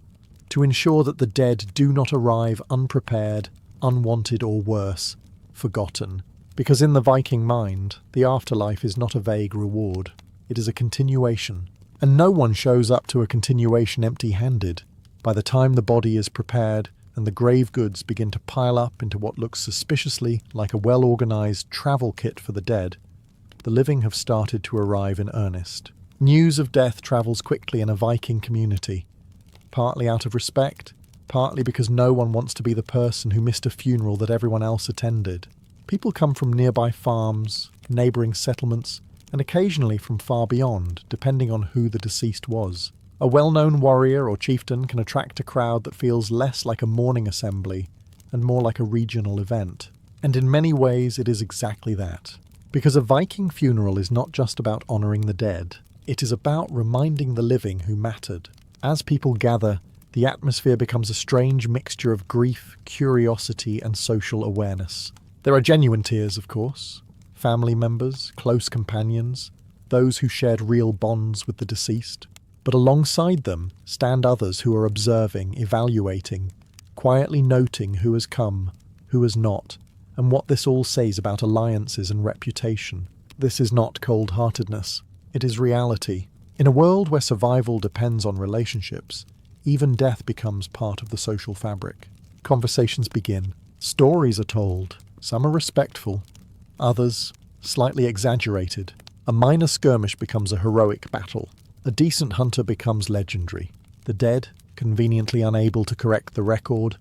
to ensure that the dead do not arrive unprepared, unwanted or worse, forgotten. Because in the Viking mind, the afterlife is not a vague reward, it is a continuation. And no one shows up to a continuation empty-handed. By the time the body is prepared, and the grave goods begin to pile up into what looks suspiciously like a well-organised travel kit for the dead, the living have started to arrive in earnest. News of death travels quickly in a Viking community, partly out of respect, partly because no one wants to be the person who missed a funeral that everyone else attended. People come from nearby farms, neighbouring settlements, and occasionally from far beyond, depending on who the deceased was. A well-known warrior or chieftain can attract a crowd that feels less like a mourning assembly and more like a regional event. And in many ways it is exactly that. Because a Viking funeral is not just about honouring the dead, it is about reminding the living who mattered. As people gather, the atmosphere becomes a strange mixture of grief, curiosity and social awareness. There are genuine tears, of course. Family members, close companions, those who shared real bonds with the deceased. But alongside them stand others who are observing, evaluating, quietly noting who has come, who has not, and what this all says about alliances and reputation. This is not cold-heartedness. It is reality. In a world where survival depends on relationships, even death becomes part of the social fabric. Conversations begin. Stories are told. Some are respectful, others slightly exaggerated. A minor skirmish becomes a heroic battle. A decent hunter becomes legendary. The dead, conveniently unable to correct the record,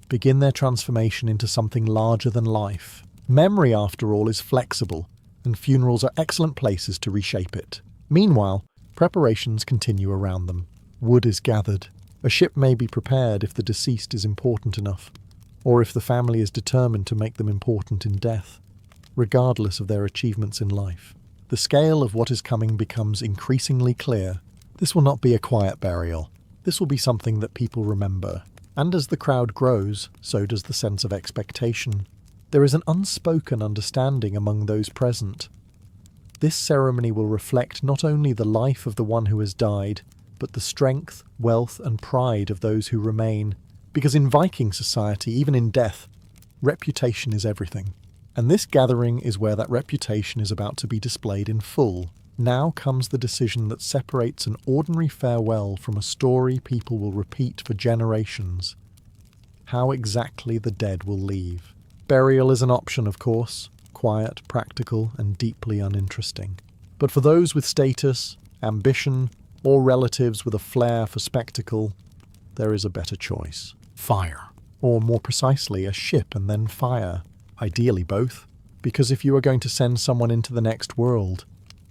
begin their transformation into something larger than life. Memory, after all, is flexible, and funerals are excellent places to reshape it. Meanwhile, preparations continue around them. Wood is gathered. A ship may be prepared if the deceased is important enough, or if the family is determined to make them important in death, regardless of their achievements in life. The scale of what is coming becomes increasingly clear. This will not be a quiet burial. This will be something that people remember. And as the crowd grows, so does the sense of expectation. There is an unspoken understanding among those present. This ceremony will reflect not only the life of the one who has died, but the strength, wealth, and pride of those who remain. Because in Viking society, even in death, reputation is everything. And this gathering is where that reputation is about to be displayed in full. Now comes the decision that separates an ordinary farewell from a story people will repeat for generations. How exactly the dead will leave. Burial is an option, of course, quiet, practical, and deeply uninteresting. But for those with status, ambition, or relatives with a flair for spectacle, there is a better choice. Fire. Or more precisely, a ship and then fire. Ideally both, because if you are going to send someone into the next world,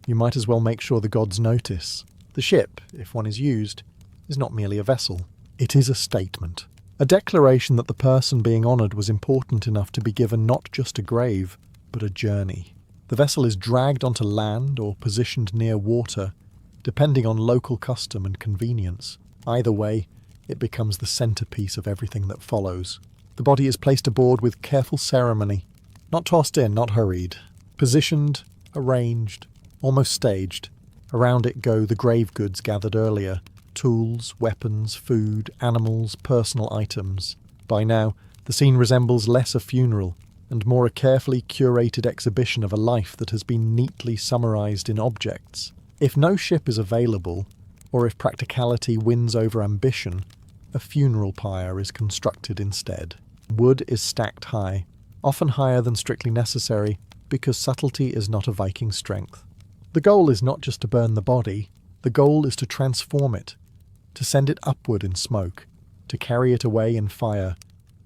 you might as well make sure the gods notice. The ship, if one is used, is not merely a vessel. It is a statement. A declaration that the person being honoured was important enough to be given not just a grave, but a journey. The vessel is dragged onto land or positioned near water, depending on local custom and convenience. Either way, it becomes the centrepiece of everything that follows. The body is placed aboard with careful ceremony, not tossed in, not hurried. Positioned, arranged, almost staged. Around it go the grave goods gathered earlier. Tools, weapons, food, animals, personal items. By now, the scene resembles less a funeral and more a carefully curated exhibition of a life that has been neatly summarized in objects. If no ship is available, or if practicality wins over ambition, a funeral pyre is constructed instead. Wood is stacked high, often higher than strictly necessary, because subtlety is not a Viking strength. The goal is not just to burn the body, the goal is to transform it, to send it upward in smoke, to carry it away in fire,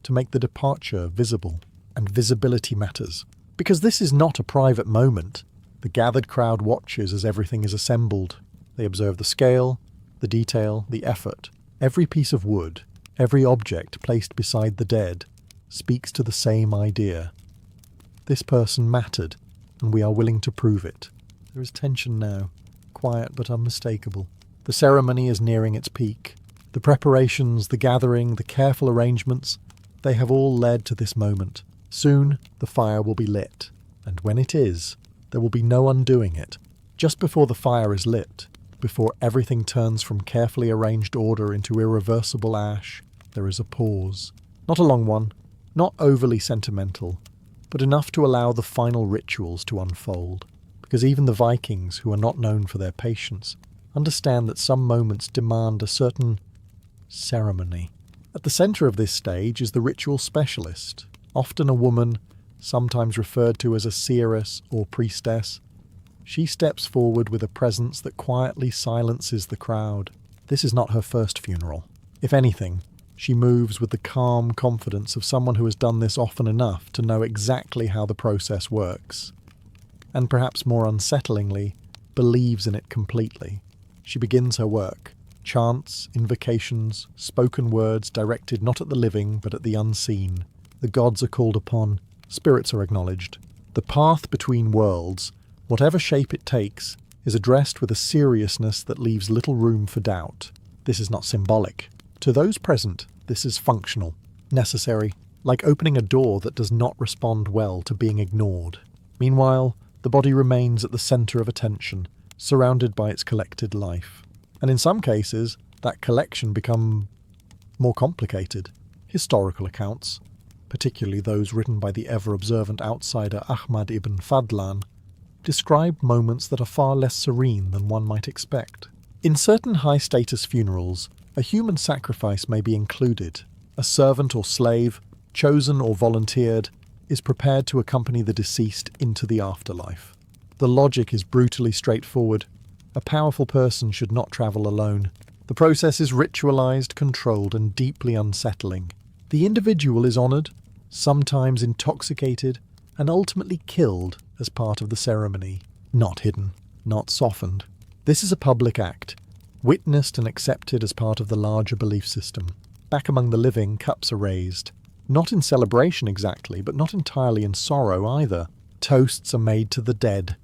to make the departure visible. And visibility matters, because this is not a private moment. The gathered crowd watches as everything is assembled. They observe the scale, the detail, the effort. Every piece of wood, every object placed beside the dead, speaks to the same idea. This person mattered, and we are willing to prove it. There is tension now, quiet but unmistakable. The ceremony is nearing its peak. The preparations, the gathering, the careful arrangements, they have all led to this moment. Soon the fire will be lit, and when it is, there will be no undoing it. Just before the fire is lit, before everything turns from carefully arranged order into irreversible ash, there is a pause. Not a long one, not overly sentimental, but enough to allow the final rituals to unfold. Because even the Vikings, who are not known for their patience, understand that some moments demand a certain ceremony. At the centre of this stage is the ritual specialist, often a woman, sometimes referred to as a seeress or priestess. She steps forward with a presence that quietly silences the crowd. This is not her first funeral. If anything, she moves with the calm confidence of someone who has done this often enough to know exactly how the process works. And perhaps more unsettlingly, believes in it completely. She begins her work. Chants, invocations, spoken words directed not at the living but at the unseen. The gods are called upon, spirits are acknowledged. The path between worlds, whatever shape it takes, is addressed with a seriousness that leaves little room for doubt. This is not symbolic. To those present, this is functional, necessary, like opening a door that does not respond well to being ignored. Meanwhile, the body remains at the centre of attention, surrounded by its collected life. And in some cases, that collection becomes more complicated. Historical accounts, particularly those written by the ever-observant outsider Ahmad ibn Fadlan, describe moments that are far less serene than one might expect. In certain high-status funerals, a human sacrifice may be included. A servant or slave, chosen or volunteered, is prepared to accompany the deceased into the afterlife. The logic is brutally straightforward. A powerful person should not travel alone. The process is ritualized, controlled, and deeply unsettling. The individual is honoured, sometimes intoxicated, and ultimately killed as part of the ceremony. Not hidden, not softened. This is a public act, witnessed and accepted as part of the larger belief system. Back among the living, cups are raised. Not in celebration exactly, but not entirely in sorrow either. Toasts are made to the dead.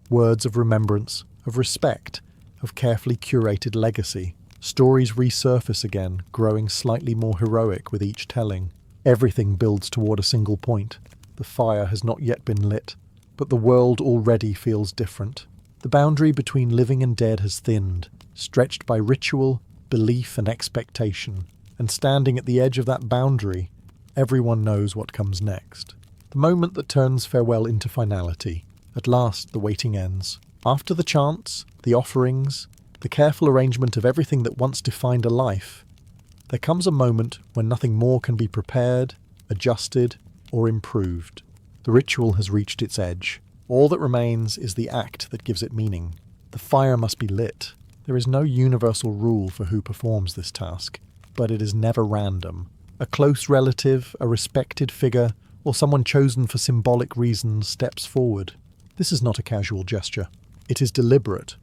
Words of remembrance, of respect, of carefully curated legacy. Stories resurface again, growing slightly more heroic with each telling. Everything builds toward a single point. The fire has not yet been lit, but the world already feels different. The boundary between living and dead has thinned, stretched by ritual, belief and expectation. And standing at the edge of that boundary, everyone knows what comes next. The moment that turns farewell into finality. At last the waiting ends. After the chants, the offerings, the careful arrangement of everything that once defined a life, there comes a moment when nothing more can be prepared, adjusted, or improved. The ritual has reached its edge. All that remains is the act that gives it meaning. The fire must be lit. There is no universal rule for who performs this task, but it is never random. A close relative, a respected figure, or someone chosen for symbolic reasons steps forward. This is not a casual gesture. It is deliberate,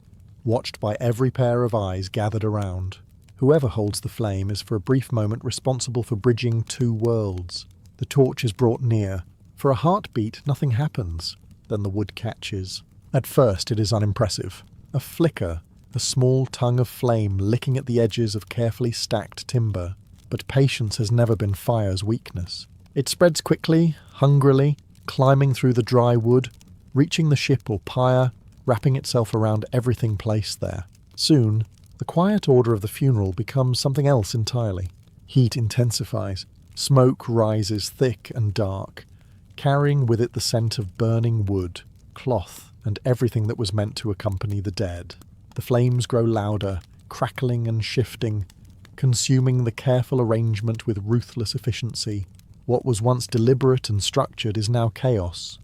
watched by every pair of eyes gathered around. Whoever holds the flame is for a brief moment responsible for bridging two worlds. The torch is brought near. For a heartbeat, nothing happens. Then the wood catches. At first it is unimpressive. A flicker, a small tongue of flame licking at the edges of carefully stacked timber. But patience has never been fire's weakness. It spreads quickly, hungrily, climbing through the dry wood, reaching the ship or pyre, wrapping itself around everything placed there. Soon, the quiet order of the funeral becomes something else entirely. Heat intensifies. Smoke rises thick and dark. carrying with it the scent of burning wood, cloth, and everything that was meant to accompany the dead. The flames grow louder, crackling and shifting, consuming the careful arrangement with ruthless efficiency. What was once deliberate and structured is now chaos,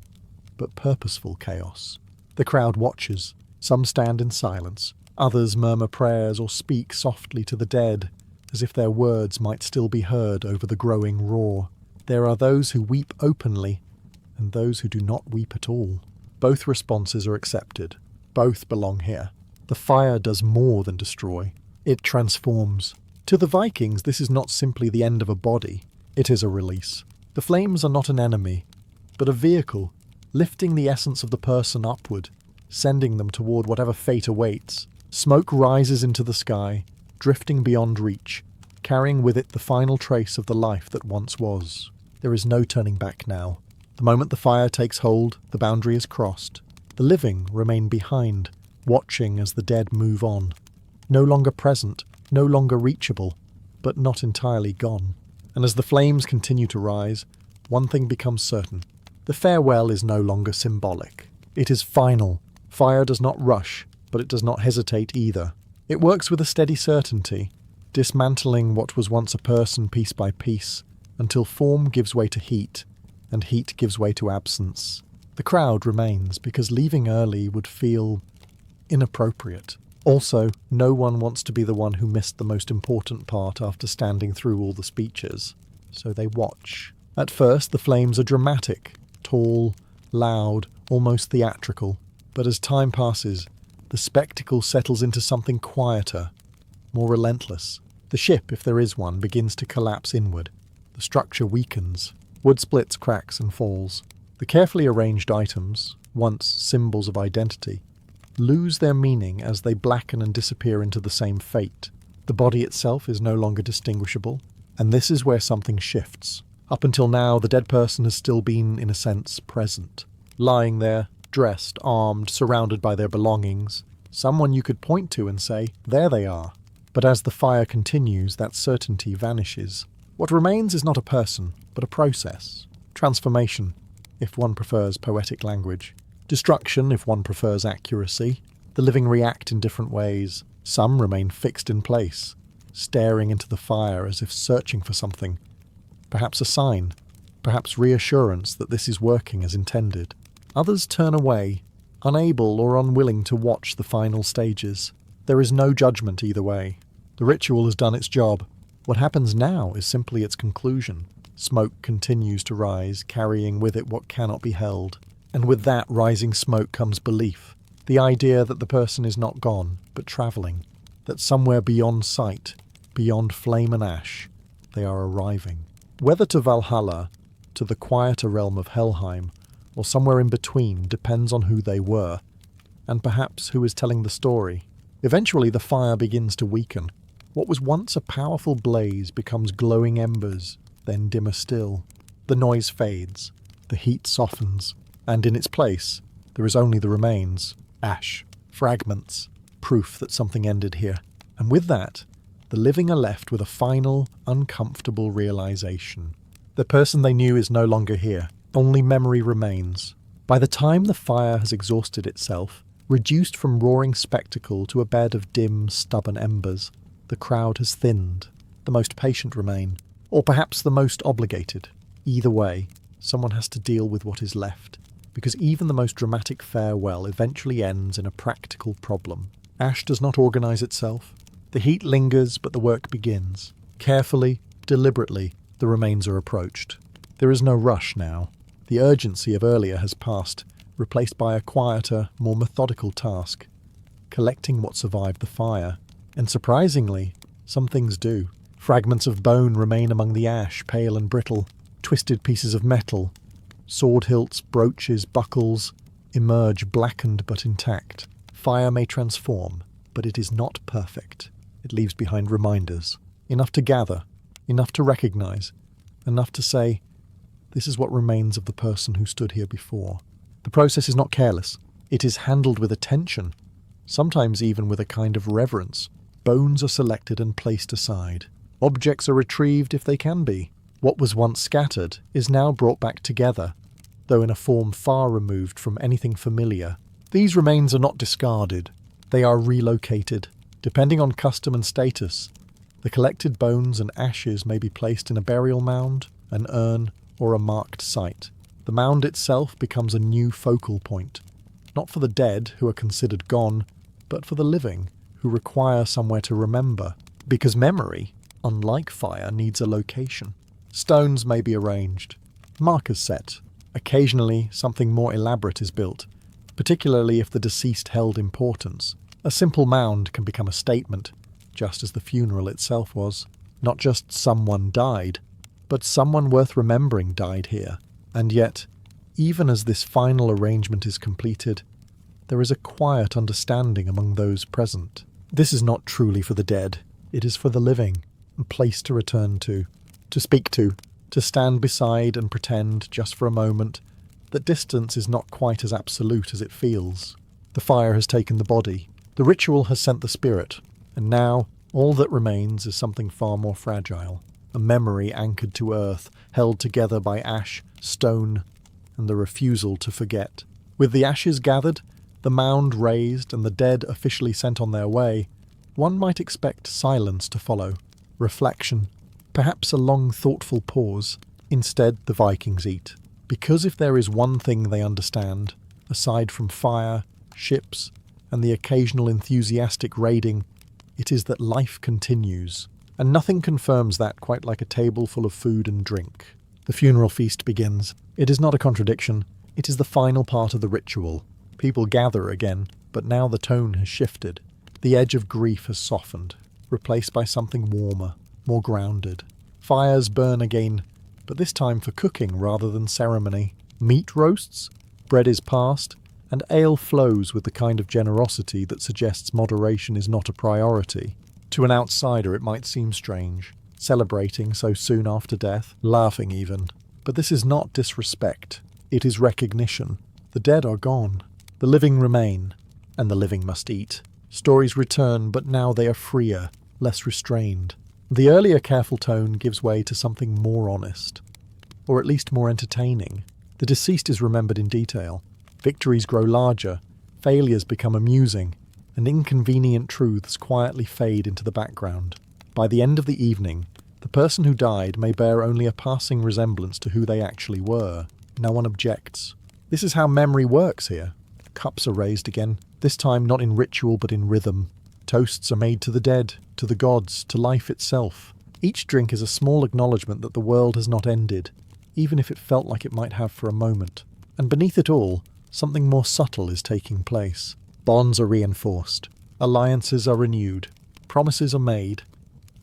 but purposeful chaos. The crowd watches. Some stand in silence. Others murmur prayers or speak softly to the dead, as if their words might still be heard over the growing roar. There are those who weep openly, and those who do not weep at all. Both responses are accepted. Both belong here. The fire does more than destroy. It transforms. To the Vikings, this is not simply the end of a body. It is a release. The flames are not an enemy, but a vehicle, lifting the essence of the person upward, sending them toward whatever fate awaits. Smoke rises into the sky, drifting beyond reach, carrying with it the final trace of the life that once was. There is no turning back now. The moment the fire takes hold, the boundary is crossed. The living remain behind, watching as the dead move on. No longer present, no longer reachable, but not entirely gone. And as the flames continue to rise, one thing becomes certain. The farewell is no longer symbolic. It is final. Fire does not rush, but it does not hesitate either. It works with a steady certainty, dismantling what was once a person piece by piece, until form gives way to heat, and heat gives way to absence. The crowd remains, because leaving early would feel inappropriate. Also, no one wants to be the one who missed the most important part after standing through all the speeches. So they watch. At first, the flames are dramatic, tall, loud, almost theatrical. But as time passes, the spectacle settles into something quieter, more relentless. The ship, if there is one, begins to collapse inward. The structure weakens. Wood splits, cracks, and falls. The carefully arranged items, once symbols of identity, lose their meaning as they blacken and disappear into the same fate. The body itself is no longer distinguishable, and this is where something shifts. Up until now, the dead person has still been, in a sense, present. Lying there, dressed, armed, surrounded by their belongings. Someone you could point to and say, there they are. But as the fire continues, that certainty vanishes. What remains is not a person, but a process. Transformation, if one prefers poetic language. Destruction, if one prefers accuracy. The living react in different ways. Some remain fixed in place, staring into the fire as if searching for something. Perhaps a sign, perhaps reassurance that this is working as intended. Others turn away, unable or unwilling to watch the final stages. There is no judgment either way. The ritual has done its job. What happens now is simply its conclusion. Smoke continues to rise, carrying with it what cannot be held. And with that rising smoke comes belief. The idea that the person is not gone, but travelling. That somewhere beyond sight, beyond flame and ash, they are arriving. Whether to Valhalla, to the quieter realm of Helheim, or somewhere in between depends on who they were, and perhaps who is telling the story. Eventually the fire begins to weaken. What was once a powerful blaze becomes glowing embers, then dimmer still. The noise fades, the heat softens, and in its place there is only the remains, ash, fragments, proof that something ended here. And with that, the living are left with a final, uncomfortable realization. The person they knew is no longer here. Only memory remains. By the time the fire has exhausted itself, reduced from roaring spectacle to a bed of dim, stubborn embers, the crowd has thinned. The most patient remain, or perhaps the most obligated. Either way, someone has to deal with what is left, because even the most dramatic farewell eventually ends in a practical problem. Ash does not organize itself. The heat lingers, but the work begins. Carefully, deliberately, the remains are approached. There is no rush now. The urgency of earlier has passed, replaced by a quieter, more methodical task, collecting what survived the fire. And surprisingly, some things do. Fragments of bone remain among the ash, pale and brittle. Twisted pieces of metal, sword hilts, brooches, buckles, emerge blackened but intact. Fire may transform, but it is not perfect. It leaves behind reminders. Enough to gather, enough to recognize, enough to say, this is what remains of the person who stood here before. The process is not careless. It is handled with attention, sometimes even with a kind of reverence. Bones are selected and placed aside. Objects are retrieved if they can be. What was once scattered is now brought back together, though in a form far removed from anything familiar. These remains are not discarded, they are relocated. Depending on custom and status, the collected bones and ashes may be placed in a burial mound, an urn, or a marked site. The mound itself becomes a new focal point, not for the dead who are considered gone, but for the living who require somewhere to remember, because memory, unlike fire, needs a location. Stones may be arranged, markers set. Occasionally, something more elaborate is built, particularly if the deceased held importance. A simple mound can become a statement, just as the funeral itself was. Not just someone died, but someone worth remembering died here. And yet, even as this final arrangement is completed, there is a quiet understanding among those present. This is not truly for the dead, it is for the living, a place to return to speak to stand beside and pretend, just for a moment, that distance is not quite as absolute as it feels. The fire has taken the body, the ritual has sent the spirit, and now all that remains is something far more fragile, a memory anchored to earth, held together by ash, stone, and the refusal to forget. With the ashes gathered, the mound raised, and the dead officially sent on their way, one might expect silence to follow, reflection, perhaps a long thoughtful pause. Instead, the Vikings eat. Because if there is one thing they understand, aside from fire, ships, and the occasional enthusiastic raiding, it is that life continues. And nothing confirms that quite like a table full of food and drink. The funeral feast begins. It is not a contradiction. It is the final part of the ritual. People gather again, but now the tone has shifted. The edge of grief has softened, replaced by something warmer, more grounded. Fires burn again, but this time for cooking rather than ceremony. Meat roasts, bread is passed, and ale flows with the kind of generosity that suggests moderation is not a priority. To an outsider it might seem strange, celebrating so soon after death, laughing even. But this is not disrespect, it is recognition. The dead are gone, the living remain, and the living must eat. Stories return, but now they are freer, less restrained. The earlier careful tone gives way to something more honest, or at least more entertaining. The deceased is remembered in detail. Victories grow larger, failures become amusing, and inconvenient truths quietly fade into the background. By the end of the evening, the person who died may bear only a passing resemblance to who they actually were. No one objects. This is how memory works here. Cups are raised again, this time not in ritual but in rhythm. Toasts are made to the dead, to the gods, to life itself. Each drink is a small acknowledgement that the world has not ended, even if it felt like it might have for a moment. And beneath it all, something more subtle is taking place. Bonds are reinforced, alliances are renewed, promises are made,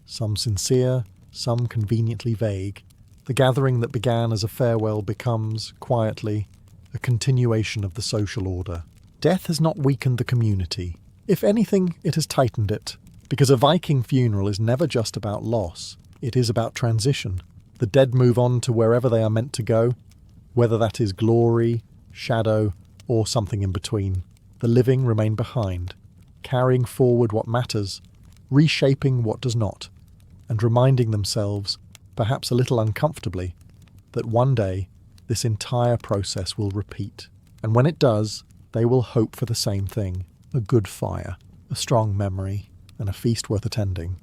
some sincere, some conveniently vague. The gathering that began as a farewell becomes, quietly, a continuation of the social order. Death has not weakened the community. If anything, it has tightened it, because a Viking funeral is never just about loss, it is about transition. The dead move on to wherever they are meant to go, whether that is glory, shadow, or something in between. The living remain behind, carrying forward what matters, reshaping what does not, and reminding themselves, perhaps a little uncomfortably, that one day this entire process will repeat. And when it does, they will hope for the same thing. A good fire, a strong memory, and a feast worth attending.